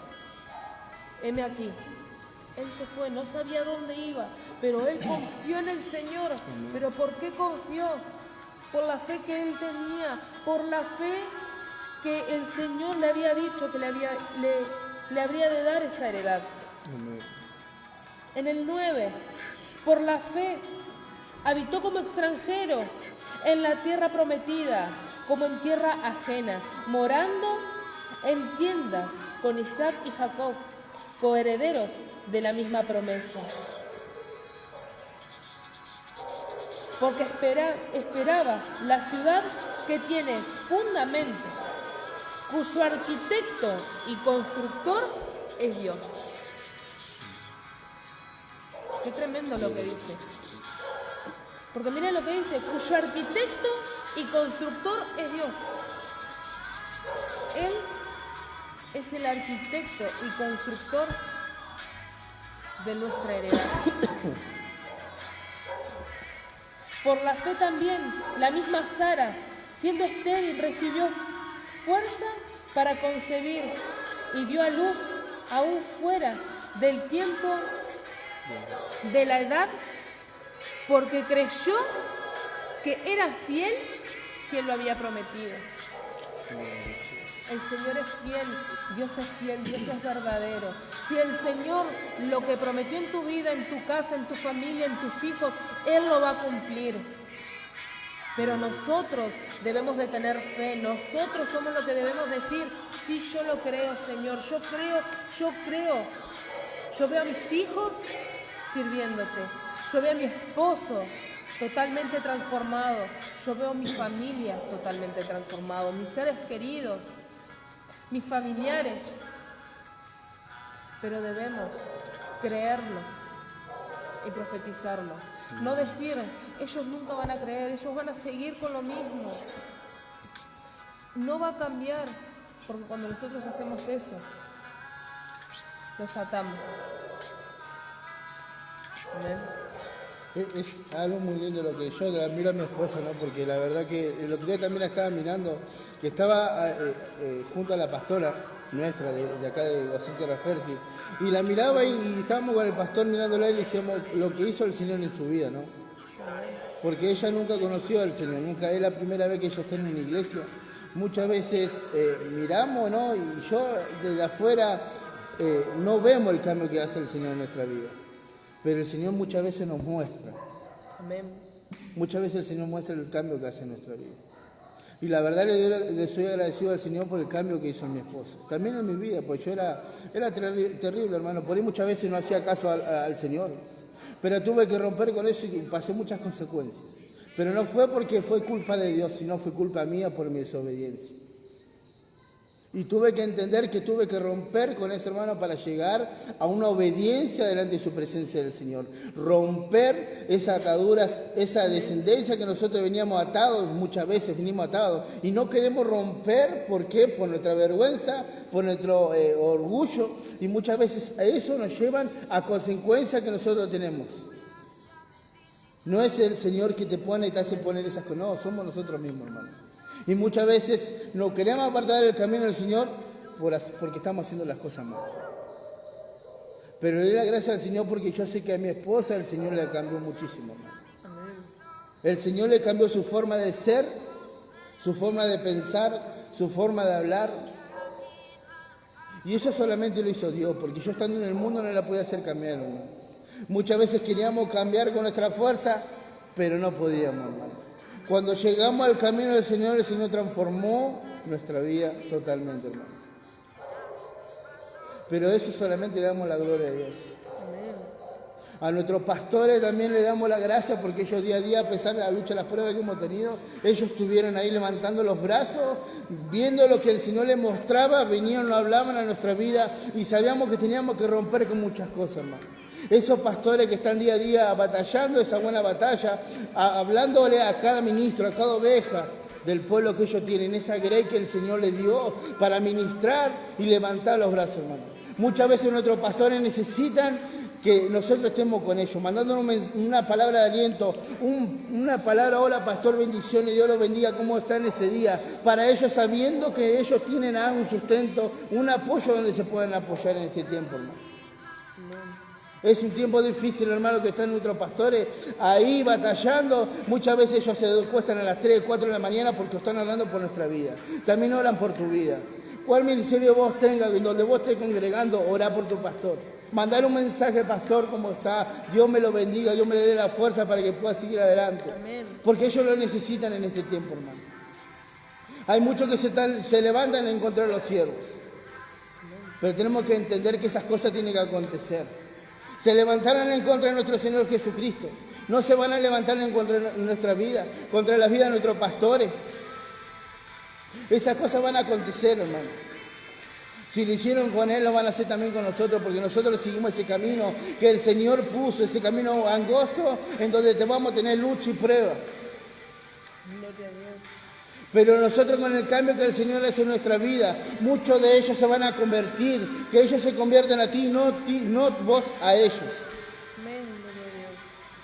heme aquí. Él se fue, no sabía dónde iba, pero él confió en el Señor. ¿Pero por qué confió? Por la fe que él tenía, por la fe que el Señor le había dicho que le habría de dar esa heredad. Amén. En el 9, por la fe, habitó como extranjero en la tierra prometida, como en tierra ajena, morando en tiendas con Isaac y Jacob, coherederos de la misma promesa. Porque esperaba la ciudad que tiene fundamento, cuyo arquitecto y constructor es Dios. Qué tremendo lo que dice. Porque miren lo que dice, cuyo arquitecto y constructor es Dios. Él es el arquitecto y constructor de nuestra heredad. Por la fe también, la misma Sara, siendo estéril, recibió fuerza para concebir y dio a luz aún fuera del tiempo de la edad, porque creyó que era fiel quien lo había prometido. El Señor es fiel, Dios es verdadero. Si el Señor lo que prometió en tu vida, en tu casa, en tu familia, en tus hijos, Él lo va a cumplir. Pero nosotros debemos de tener fe, nosotros somos los que debemos decir, sí, yo lo creo, Señor, yo creo. Yo veo a mis hijos sirviéndote, yo veo a mi esposo totalmente transformado, yo veo a mi familia totalmente transformado, mis seres queridos, mis familiares. Pero debemos creerlo y profetizarlo. No decir, ellos nunca van a creer, ellos van a seguir con lo mismo. No va a cambiar, porque cuando nosotros hacemos eso, los atamos. Amén. Es algo muy lindo lo que yo le admiro a mi esposa, ¿no? Porque la verdad que el otro día también la estaba mirando, que estaba junto a la pastora nuestra de acá de Basílica Rafferty, y la miraba y estábamos con el pastor mirándola y le decíamos lo que hizo el Señor en su vida, ¿no? Porque ella nunca conoció al Señor, nunca es la primera vez que ella está en una iglesia. Muchas veces miramos, ¿no? Y yo desde afuera no vemos el cambio que hace el Señor en nuestra vida. Pero el Señor muchas veces nos muestra. Amén. Muchas veces el Señor muestra el cambio que hace en nuestra vida. Y la verdad le soy agradecido al Señor por el cambio que hizo en mi esposa. También en mi vida, pues yo era terrible, hermano. Por ahí muchas veces no hacía caso al Señor. Pero tuve que romper con eso y pasé muchas consecuencias. Pero no fue porque fue culpa de Dios, sino fue culpa mía por mi desobediencia. Y tuve que entender que tuve que romper con ese hermano para llegar a una obediencia delante de su presencia del Señor. Romper esas ataduras, esa descendencia que nosotros veníamos atados, muchas veces venimos atados. Y no queremos romper, ¿por qué? Por nuestra vergüenza, por nuestro orgullo. Y muchas veces a eso nos llevan a consecuencias que nosotros tenemos. No es el Señor que te pone y te hace poner esas cosas. No, somos nosotros mismos, hermano. Y muchas veces no queremos apartar del camino del Señor porque estamos haciendo las cosas mal. Pero le doy la gracia al Señor porque yo sé que a mi esposa el Señor le cambió muchísimo. Amén. El Señor le cambió su forma de ser, su forma de pensar, su forma de hablar. Y eso solamente lo hizo Dios, porque yo estando en el mundo no la podía hacer cambiar, hermano. Muchas veces queríamos cambiar con nuestra fuerza, pero no podíamos, hermano. Cuando llegamos al camino del Señor, el Señor transformó nuestra vida totalmente, hermano. Pero eso solamente le damos la gloria a Dios. Amén. A nuestros pastores también le damos la gracia porque ellos día a día, a pesar de la lucha, las pruebas que hemos tenido, ellos estuvieron ahí levantando los brazos, viendo lo que el Señor les mostraba, venían, lo hablaban a nuestra vida y sabíamos que teníamos que romper con muchas cosas, hermano. Esos pastores que están día a día batallando esa buena batalla, hablándole a cada ministro, a cada oveja del pueblo que ellos tienen, esa grey que el Señor les dio para ministrar y levantar los brazos, hermano. Muchas veces nuestros pastores necesitan que nosotros estemos con ellos, mandándonos una palabra de aliento, una palabra, hola pastor, bendiciones, Dios los bendiga, cómo están ese día, para ellos sabiendo que ellos tienen un sustento, un apoyo donde se pueden apoyar en este tiempo, hermano. Es un tiempo difícil, hermano, que están nuestros pastores ahí batallando. Muchas veces ellos se acuestan a las 3, 4 de la mañana porque están orando por nuestra vida. También oran por tu vida. ¿Cuál ministerio vos tengas, donde vos estés congregando, orá por tu pastor? Mandar un mensaje, pastor, ¿cómo está? Dios me lo bendiga, Dios me le dé la fuerza para que pueda seguir adelante. Amén. Porque ellos lo necesitan en este tiempo, hermano. Hay muchos que se levantan en contra de los siervos. Pero tenemos que entender que esas cosas tienen que acontecer. Se levantaron en contra de nuestro Señor Jesucristo. No se van a levantar en contra de nuestra vida, contra la vida de nuestros pastores. Esas cosas van a acontecer, hermano. Si lo hicieron con Él, lo van a hacer también con nosotros, porque nosotros seguimos ese camino que el Señor puso, ese camino angosto, en donde te vamos a tener lucha y prueba. Gloria a Dios. Pero nosotros con el cambio que el Señor hace en nuestra vida, muchos de ellos se van a convertir, que ellos se conviertan a ti, no vos a ellos. Amén.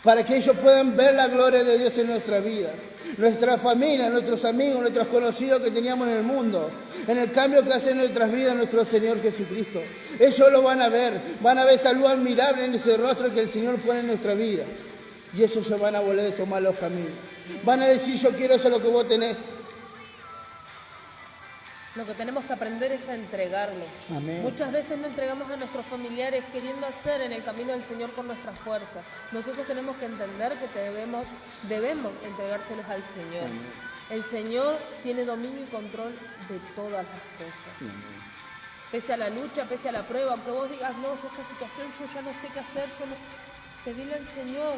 Para que ellos puedan ver la gloria de Dios en nuestra vida. Nuestra familia, nuestros amigos, nuestros conocidos que teníamos en el mundo, en el cambio que hace en nuestras vidas nuestro Señor Jesucristo. Ellos lo van a ver esa luz admirable en ese rostro que el Señor pone en nuestra vida. Y ellos se van a volver de esos malos caminos. Van a decir, yo quiero eso lo que vos tenés. Lo que tenemos que aprender es a entregarlo. Amén. Muchas veces no entregamos a nuestros familiares queriendo hacer en el camino del Señor con nuestras fuerzas. Nosotros tenemos que entender que debemos entregárselos al Señor. Amén. El Señor tiene dominio y control de todas las cosas. Amén. Pese a la lucha, pese a la prueba, aunque vos digas, no, yo esta situación, yo ya no sé qué hacer, pedile al Señor.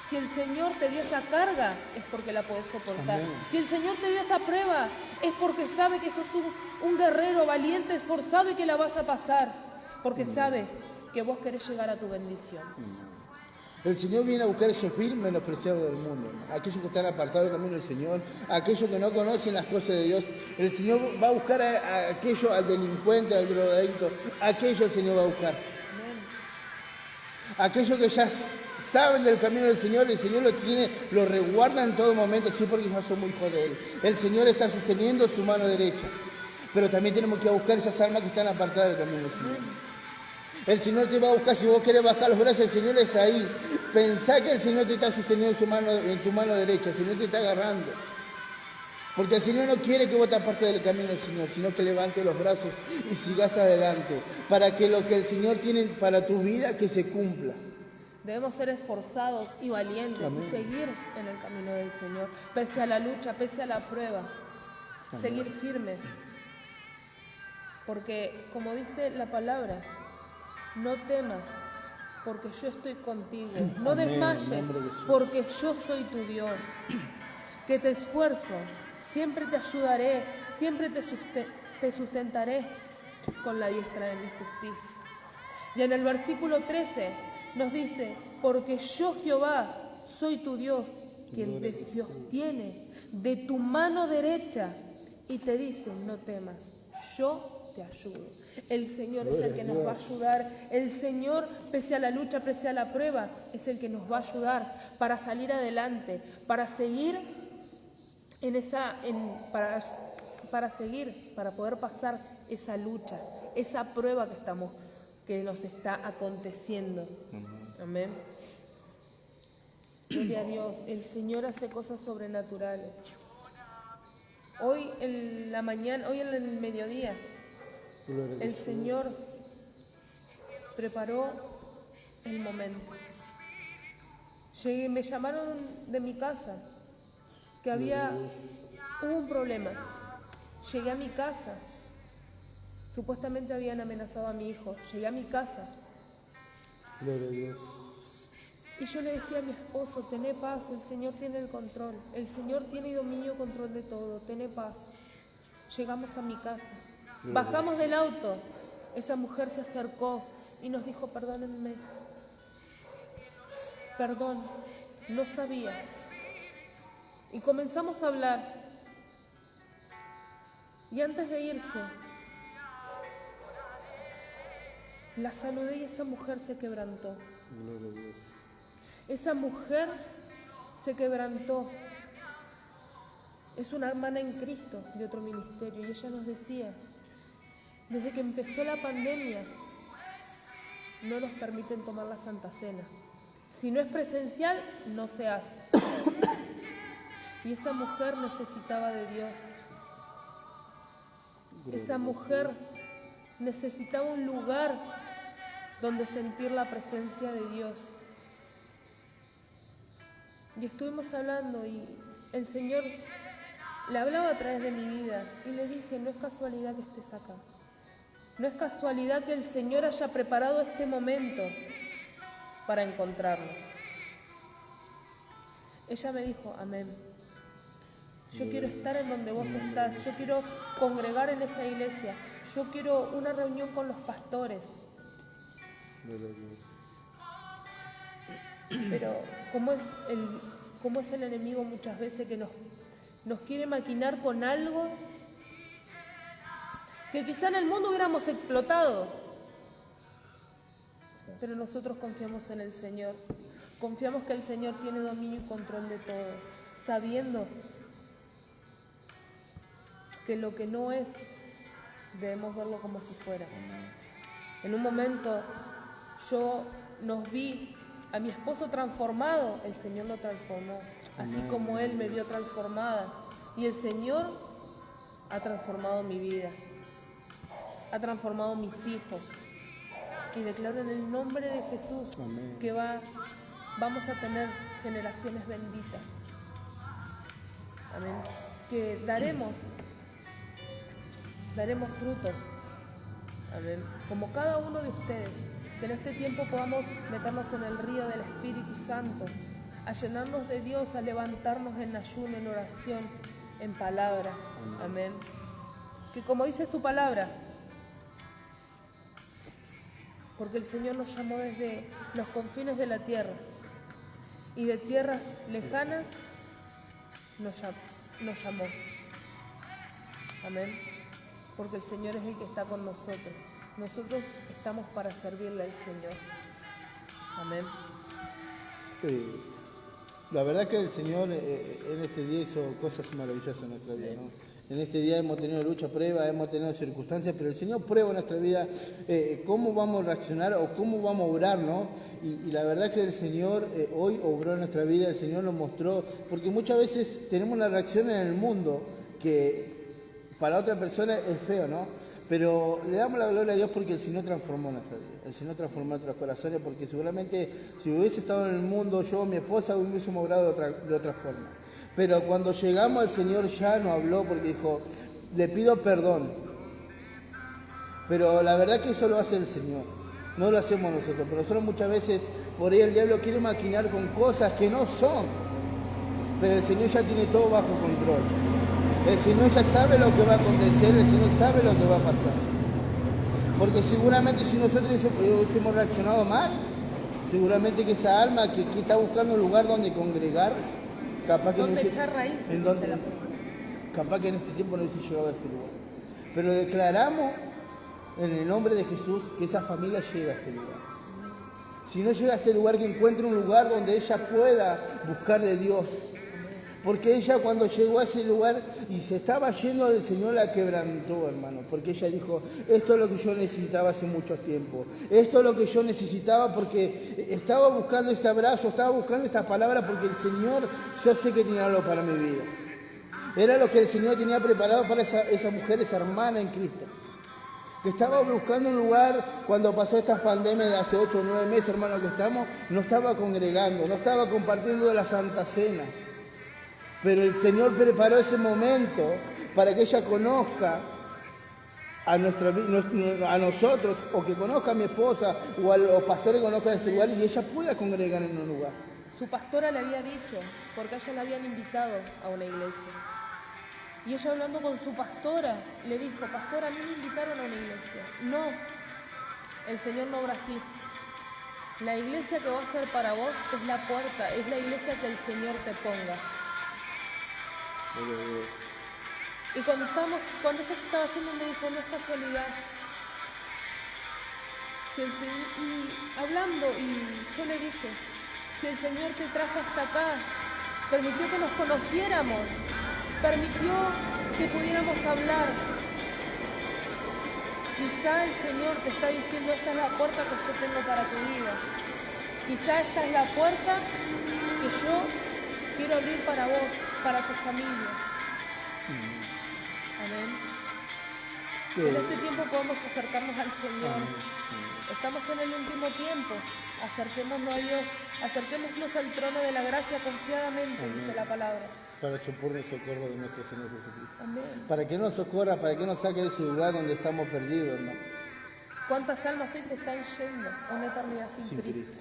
Si el Señor te dio esa carga, es porque la podés soportar. Amén. Si el Señor te dio esa prueba, es porque sabe que sos un guerrero valiente, esforzado y que la vas a pasar. Porque sabe que vos querés llegar a tu bendición. El Señor viene a buscar esos vil menospreciados del mundo, hermano. Aquellos que están apartados del camino del Señor, aquellos que no conocen las cosas de Dios. El Señor va a buscar a aquellos, al delincuente, al drogadicto. Aquellos el Señor va a buscar. Aquellos que ya saben del camino del Señor, el Señor lo resguarda en todo momento, sí, porque ya somos hijos de Él. El Señor está sosteniendo su mano derecha. Pero también tenemos que buscar esas almas que están apartadas del camino del Señor. El Señor te va a buscar, si vos querés bajar los brazos, el Señor está ahí. Pensá que el Señor te está sosteniendo en tu mano derecha, el Señor te está agarrando. Porque el Señor no quiere que vos te apartes del camino del Señor, sino que levantes los brazos y sigas adelante, para que lo que el Señor tiene para tu vida, que se cumpla. Debemos ser esforzados y valientes. Amén. Y seguir en el camino del Señor, pese a la lucha, pese a la prueba. Amén. Seguir firmes. Porque, como dice la palabra, no temas, porque yo estoy contigo. No desmayes, porque yo soy tu Dios. Que te esfuerzo, siempre te ayudaré, siempre te sustentaré con la diestra de mi justicia. Y en el versículo 13 nos dice, porque yo Jehová soy tu Dios, quien te sostiene de tu mano derecha y te dice, no temas, yo te ayudo. El Señor es el que nos va a ayudar. El Señor, pese a la lucha, pese a la prueba, es el que nos va a ayudar para salir adelante, para seguir para poder pasar esa lucha, esa prueba que nos está aconteciendo. Amén. Gloria a Dios. El Señor hace cosas sobrenaturales. Hoy en el mediodía, el Señor preparó el momento. Me llamaron de mi casa, que hubo un problema. Llegué a mi casa, supuestamente habían amenazado a mi hijo. Llegué a mi casa. Gloria a Dios. Y yo le decía a mi esposo, tené paz, el Señor tiene el control. El Señor tiene dominio, control de todo, tené paz. Llegamos a mi casa. Bajamos del auto. Esa mujer se acercó y nos dijo, perdónenme. Perdón, no sabía. Y comenzamos a hablar. Y antes de irse, la saludé y esa mujer se quebrantó. Gloria a Dios. Esa mujer se quebrantó. Es una hermana en Cristo de otro ministerio y ella nos decía, desde que empezó la pandemia, no nos permiten tomar la Santa Cena. Si no es presencial, no se hace. Y esa mujer necesitaba de Dios. Esa mujer necesitaba un lugar donde sentir la presencia de Dios. Y estuvimos hablando y el Señor le hablaba a través de mi vida y le dije, no es casualidad que estés acá. No es casualidad que el Señor haya preparado este momento para encontrarnos. Ella me dijo, amén. Yo quiero estar en donde vos estás. Yo quiero congregar en esa iglesia. Yo quiero una reunión con los pastores. Pero ¿cómo es el enemigo muchas veces que nos quiere maquinar con algo que quizá en el mundo hubiéramos explotado? Pero nosotros confiamos en el Señor. Confiamos que el Señor tiene dominio y control de todo, sabiendo que lo que no es, debemos verlo como si fuera. En un momento nos vi a mi esposo transformado, el Señor lo transformó, así como Él me vio transformada. Y el Señor ha transformado mi vida, ha transformado mis hijos. Y declaro en el nombre de Jesús Amén. que vamos a tener generaciones benditas. Amén. Que daremos frutos. Amén. Como cada uno de ustedes, que en este tiempo podamos meternos en el río del Espíritu Santo, a llenarnos de Dios, a levantarnos en ayuno, en oración, en palabra. Amén. Que como dice su palabra, porque el Señor nos llamó desde los confines de la tierra y de tierras lejanas nos llamó. Amén. Porque el Señor es el que está con nosotros. Nosotros estamos para servirle al Señor. Amén. La verdad que el Señor en este día hizo cosas maravillosas en nuestra vida, ¿no? En este día hemos tenido lucha, prueba, hemos tenido circunstancias, pero el Señor prueba en nuestra vida cómo vamos a reaccionar o cómo vamos a obrar, ¿no? Y la verdad que el Señor hoy obró en nuestra vida, el Señor nos mostró, porque muchas veces tenemos una reacción en el mundo que para otra persona es feo, ¿no? Pero le damos la gloria a Dios porque el Señor transformó nuestra vida. El Señor transformó nuestros corazones porque seguramente si hubiese estado en el mundo, yo o mi esposa hubiésemos obrado de otra forma. Pero cuando llegamos, el Señor ya nos habló porque dijo, le pido perdón. Pero la verdad que eso lo hace el Señor. No lo hacemos nosotros. Pero nosotros muchas veces, por ahí el diablo quiere maquinar con cosas que no son. Pero el Señor ya tiene todo bajo control. El Señor ya sabe lo que va a acontecer, el Señor sabe lo que va a pasar. Porque seguramente si nosotros hubiésemos reaccionado mal, seguramente que esa alma que está buscando un lugar donde congregar, capaz que, capaz que en este tiempo no hubiese llegado a este lugar. Pero declaramos en el nombre de Jesús que esa familia llega a este lugar. Si no llega a este lugar, que encuentre un lugar donde ella pueda buscar de Dios. Porque ella cuando llegó a ese lugar y se estaba yendo, el Señor la quebrantó, hermano. Porque ella dijo, esto es lo que yo necesitaba hace mucho tiempo. Esto es lo que yo necesitaba porque estaba buscando este abrazo, estaba buscando esta palabra porque el Señor, yo sé que tiene algo para mi vida. Era lo que el Señor tenía preparado para esa mujer, esa hermana en Cristo. Que estaba buscando un lugar cuando pasó esta pandemia de hace 8 o 9 meses, hermano, que estamos, no estaba congregando, no estaba compartiendo de la Santa Cena. Pero el Señor preparó ese momento para que ella conozca a nosotros, o que conozca a mi esposa, o a los pastores que conozcan este lugar, y ella pueda congregar en un lugar. Su pastora le había dicho, porque a ella la habían invitado a una iglesia. Y ella hablando con su pastora, le dijo, pastora, a mí me invitaron a una iglesia. No, el Señor no obra así. La iglesia que va a ser para vos es la puerta, es la iglesia que el Señor te ponga. Y cuando ella se estaba yendo, me dijo, no es casualidad. Y hablando, y yo le dije, si el Señor te trajo hasta acá, permitió que nos conociéramos, permitió que pudiéramos hablar, quizá el Señor te está diciendo, esta es la puerta que yo tengo para tu vida. Quizá esta es la puerta que yo quiero abrir para vos, para tu familia. Amén. Que en este tiempo podamos acercarnos al Señor. Estamos en el último tiempo. Acerquémonos a Dios. Acerquémonos al trono de la gracia confiadamente, dice la palabra. Para el socorro y socorro de nuestro Señor Jesucristo. Amén. Para que nos socorra, para que nos saque de ese lugar donde estamos perdidos, hermano. ¿Cuántas almas hoy se están yendo a una eternidad sin Cristo?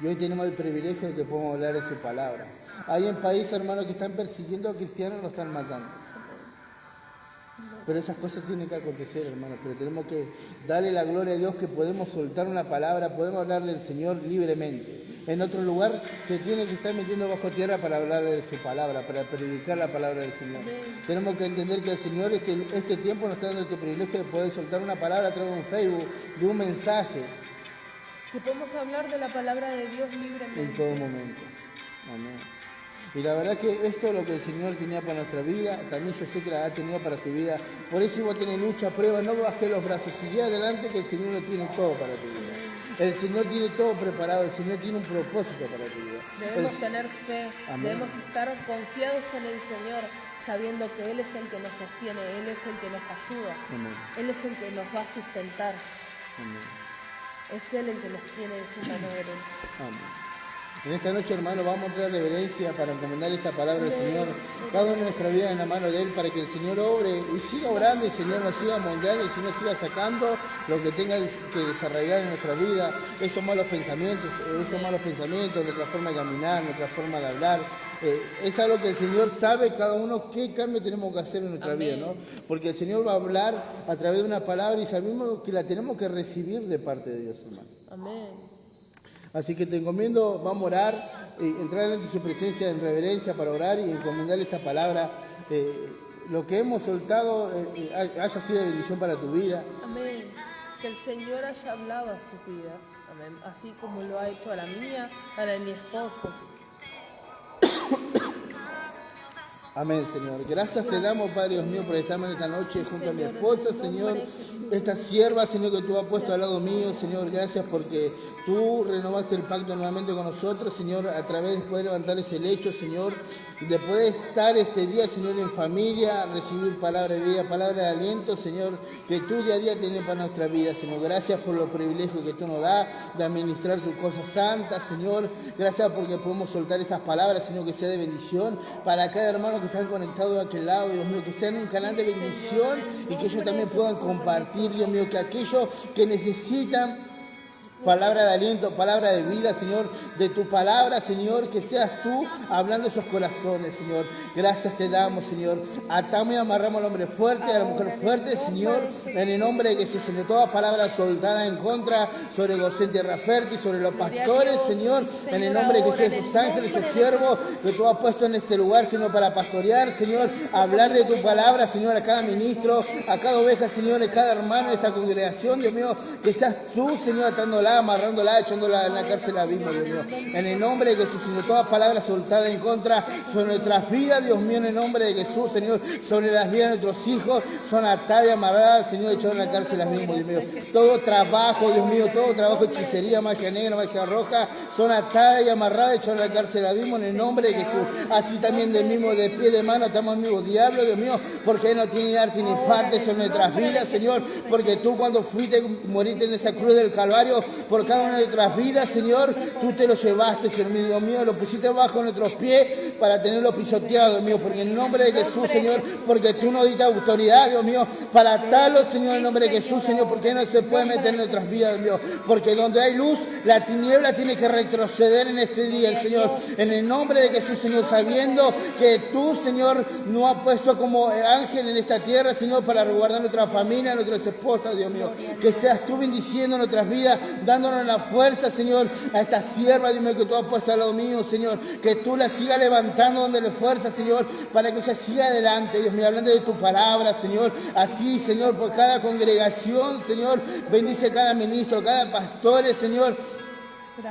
Y hoy tenemos el privilegio de que podemos hablar de su palabra. Hay en países, hermanos, que están persiguiendo a cristianos y los están matando. Pero esas cosas tienen que acontecer, hermanos. Pero tenemos que darle la gloria a Dios que podemos soltar una palabra, podemos hablar del Señor libremente. En otro lugar se tiene que estar metiendo bajo tierra para hablar de su palabra, para predicar la palabra del Señor. Tenemos que entender que el Señor este tiempo nos está dando este privilegio de poder soltar una palabra a través de un Facebook, de un mensaje. Que podemos hablar de la palabra de Dios libremente. En todo momento. Amén. Y la verdad que esto es lo que el Señor tenía para nuestra vida, también yo sé que la ha tenido para tu vida. Por eso vos tenés lucha, prueba, no bajé los brazos, sigue adelante que el Señor lo tiene todo para tu vida. El Señor tiene todo preparado, el Señor tiene un propósito para tu vida. Debemos tener fe, Amén. debemos estar confiados en el Señor, sabiendo que Él es el que nos sostiene, Él es el que nos ayuda, Amén. Él es el que nos va a sustentar, Amén. es Él el que nos tiene en su mano derecha. Amén. En esta noche, hermano, vamos a traer reverencia para encomendar esta palabra del Señor. Cada uno de nuestra vida en la mano de Él para que el Señor obre y siga obrando, y el Señor nos siga moldeando, y el Señor siga sacando lo que tenga que desarraigar en nuestra vida, esos malos pensamientos, nuestra forma de caminar, nuestra forma de hablar. Es algo que el Señor sabe cada uno qué cambio tenemos que hacer en nuestra vida, ¿no? Porque el Señor va a hablar a través de una palabra y sabemos que la tenemos que recibir de parte de Dios, hermano. Amén. Así que te encomiendo, vamos a orar, entrar en su presencia en reverencia para orar y encomendarle esta palabra. Lo que hemos soltado haya sido de bendición para tu vida. Amén. Que el Señor haya hablado a sus vidas. Amén. Así como lo ha hecho a la mía, a la de mi esposo. Amén, Señor. Gracias te damos, Padre Dios mío, por estar en esta noche junto a mi esposa, Señor. Esta sierva, Señor, que tú has puesto al lado mío, Señor. Gracias porque tú renovaste el pacto nuevamente con nosotros, Señor, a través de poder levantar ese lecho, Señor, de poder estar este día, Señor, en familia, recibir palabra de vida, palabra de aliento, Señor, que tú día a día tienes para nuestra vida, Señor. Gracias por los privilegios que tú nos das de administrar tus cosas santas, Señor. Gracias porque podemos soltar estas palabras, Señor, que sea de bendición para cada hermano que están conectados de aquel lado, Dios mío, que sean un canal de bendición y que ellos también puedan compartir, Dios mío, que aquellos que necesitan palabra de aliento, palabra de vida, Señor, de tu palabra, Señor, que seas tú hablando esos corazones, Señor. Gracias te damos, Señor. Atamos y amarramos al hombre fuerte, a la mujer fuerte, Señor, en el nombre de Jesús, Señor. Toda palabra soltada en contra sobre Gosén Tierra Fértil, sobre los pastores, Señor, en el nombre de Jesús, esos ángeles, esos siervos que tú has puesto en este lugar, Señor, para pastorear, Señor, hablar de tu palabra, Señor, a cada ministro, a cada oveja, Señor, a cada hermano de esta congregación, Dios mío, que seas tú, Señor, atándola, amarrándola, echándola en la cárcel abismo, Dios mío. En el nombre de Jesús, Señor, toda palabra soltada en contra sobre nuestras vidas, Dios mío, en el nombre de Jesús, Señor, sobre las vidas de nuestros hijos, son atadas y amarradas, Señor, echadas en la cárcel abismo, Dios mío. Todo trabajo, Dios mío, todo trabajo, hechicería, magia negra, magia roja, son atadas y amarradas, echadas en la cárcel abismo, en el nombre de Jesús. Así también de mismo, de pie, de mano, estamos amigos, diablo, Dios mío, porque Él no tiene arte ni parte sobre nuestras vidas, Señor, porque tú cuando fuiste, moriste en esa cruz del Calvario, por cada una de nuestras vidas, Señor, tú te lo llevaste, Señor mío, lo pusiste bajo nuestros pies para tenerlo pisoteado, Dios mío, porque en el nombre de Jesús, Señor, porque tú nos diste autoridad, Dios mío, para atarlo, Señor, en el nombre de Jesús, Señor, porque no se puede meter en nuestras vidas, Dios mío, porque donde hay luz, la tiniebla tiene que retroceder en este día, el Señor, en el nombre de Jesús, Señor, sabiendo que tú, Señor, nos has puesto como ángel en esta tierra, Señor, para resguardar nuestra familia, nuestras esposas, Dios mío, que seas tú bendiciendo nuestras vidas, dándonos la fuerza, Señor, a esta sierva, Dios mío, que tú has puesto al lado mío, Señor, que tú la sigas levantando donde le fuerza, Señor, para que ella siga adelante, Dios mío, hablando de tu palabra, Señor, así, Señor, por cada congregación, Señor, bendice cada ministro, cada pastor, Señor.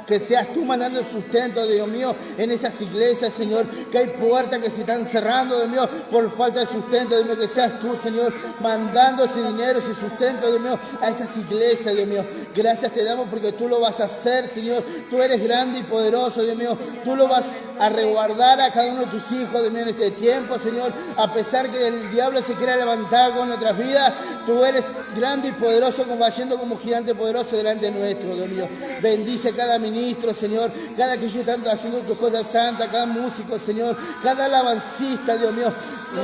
Que seas tú mandando el sustento, Dios mío, en esas iglesias, Señor, que hay puertas que se están cerrando, Dios mío, por falta de sustento, Dios mío, que seas tú, Señor, mandando ese dinero, ese sustento, Dios mío, a estas iglesias, Dios mío. Gracias te damos porque tú lo vas a hacer, Señor. Tú eres grande y poderoso, Dios mío. Tú lo vas a resguardar a cada uno de tus hijos, Dios mío, en este tiempo, Señor. A pesar que el diablo se quiera levantar con nuestras vidas, tú eres grande y poderoso, yendo como gigante poderoso delante nuestro, Dios mío. Bendice cada ministro, Señor, cada que yo tanto haciendo tus cosas santas, cada músico, Señor, cada alabancista, Dios mío,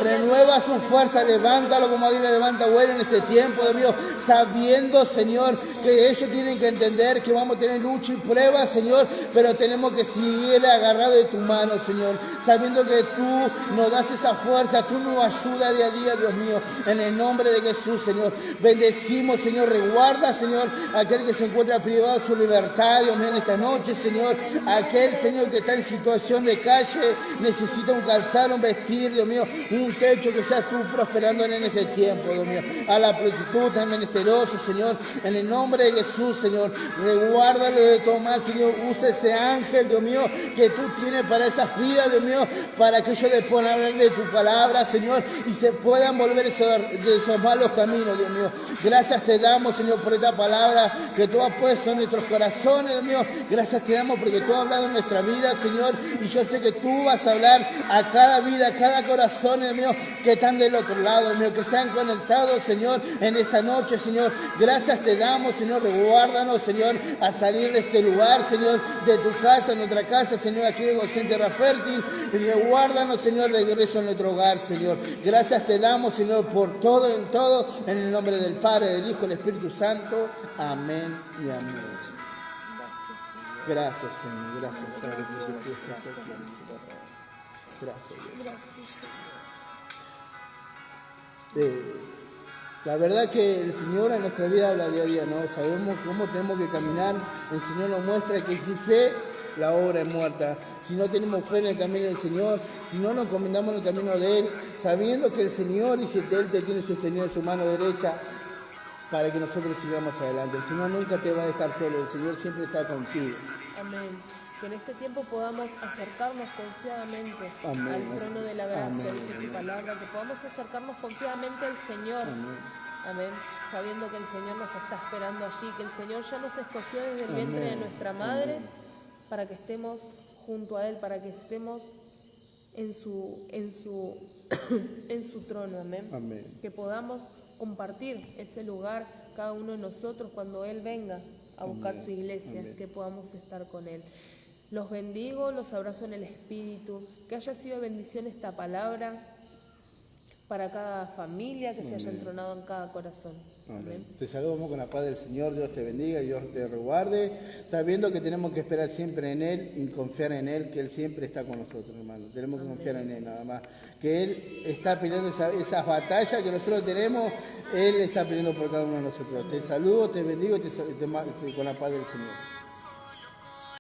renueva su fuerza, levántalo como alguien levanta bueno en este tiempo, Dios mío, sabiendo, Señor, que ellos tienen que entender que vamos a tener lucha y pruebas, Señor, pero tenemos que seguir agarrados de tu mano, Señor, sabiendo que tú nos das esa fuerza, tú nos ayudas día a día, Dios mío, en el nombre de Jesús, Señor. Bendecimos, Señor, resguarda, Señor, aquel que se encuentra privado de su libertad, Dios mío, en esta noche, Señor, aquel, Señor, que está en situación de calle, necesita un calzado, un vestir, Dios mío, un techo, que seas tú prosperando en este tiempo, Dios mío, a la prostituta menesterosa, Señor, en el nombre de Jesús, Señor, resguárdale de todo mal, Señor, usa ese ángel, Dios mío, que tú tienes para esas vidas, Dios mío, para que ellos les puedan hablar de tu palabra, Señor, y se puedan volver de esos malos caminos, camino, Dios mío. Gracias te damos, Señor, por esta palabra que tú has puesto en nuestros corazones, Dios mío. Gracias te damos porque tú has hablado en nuestra vida, Señor, y yo sé que tú vas a hablar a cada vida, a cada corazón, Dios mío, que están del otro lado, Dios mío, que se han conectado, Señor, en esta noche, Señor. Gracias te damos, Señor, reguárdanos, Señor, a salir de este lugar, Señor, de tu casa, nuestra casa, Señor, aquí de Gosén Tierra Fértil, y reguárdanos, Señor, regreso a nuestro hogar, Señor. Gracias te damos, Señor, por todo, en el nombre del Padre, del Hijo y del Espíritu Santo. Amén y amén. Gracias, Señor. Gracias, Padre, porque tú estás aquí. Gracias, Dios. La verdad que el Señor en nuestra vida habla día a día, ¿no? Sabemos cómo tenemos que caminar. El Señor nos muestra que sin fe la obra es muerta. Si no tenemos fe en el camino del Señor, si no nos encomendamos en el camino de Él, sabiendo que el Señor y si Él te tiene sostenido en su mano derecha para que nosotros sigamos adelante. El Señor nunca te va a dejar solo, el Señor siempre está contigo. Amén. Que en este tiempo podamos acercarnos confiadamente Amén. al trono de la gracia, Amén. dice su palabra, que podamos acercarnos confiadamente al Señor. Amén. Amén. Sabiendo que el Señor nos está esperando allí, que el Señor ya nos escogió desde el vientre de nuestra madre para que estemos junto a Él, para que estemos en su trono. Amén. Amén. Que podamos compartir ese lugar cada uno de nosotros cuando Él venga a buscar su iglesia, Amén. que podamos estar con Él. Los bendigo, los abrazo en el Espíritu, que haya sido bendición esta palabra para cada familia, que se haya entronado en cada corazón. Amén. Te saludamos con la paz del Señor, Dios te bendiga, Dios te reguarde, sabiendo que tenemos que esperar siempre en Él y confiar en Él, que Él siempre está con nosotros, hermano. Tenemos que confiar en Él nada más, que Él está peleando esas batallas que nosotros tenemos, Él está peleando por cada uno de nosotros. Te saludo, te bendigo con la paz del Señor.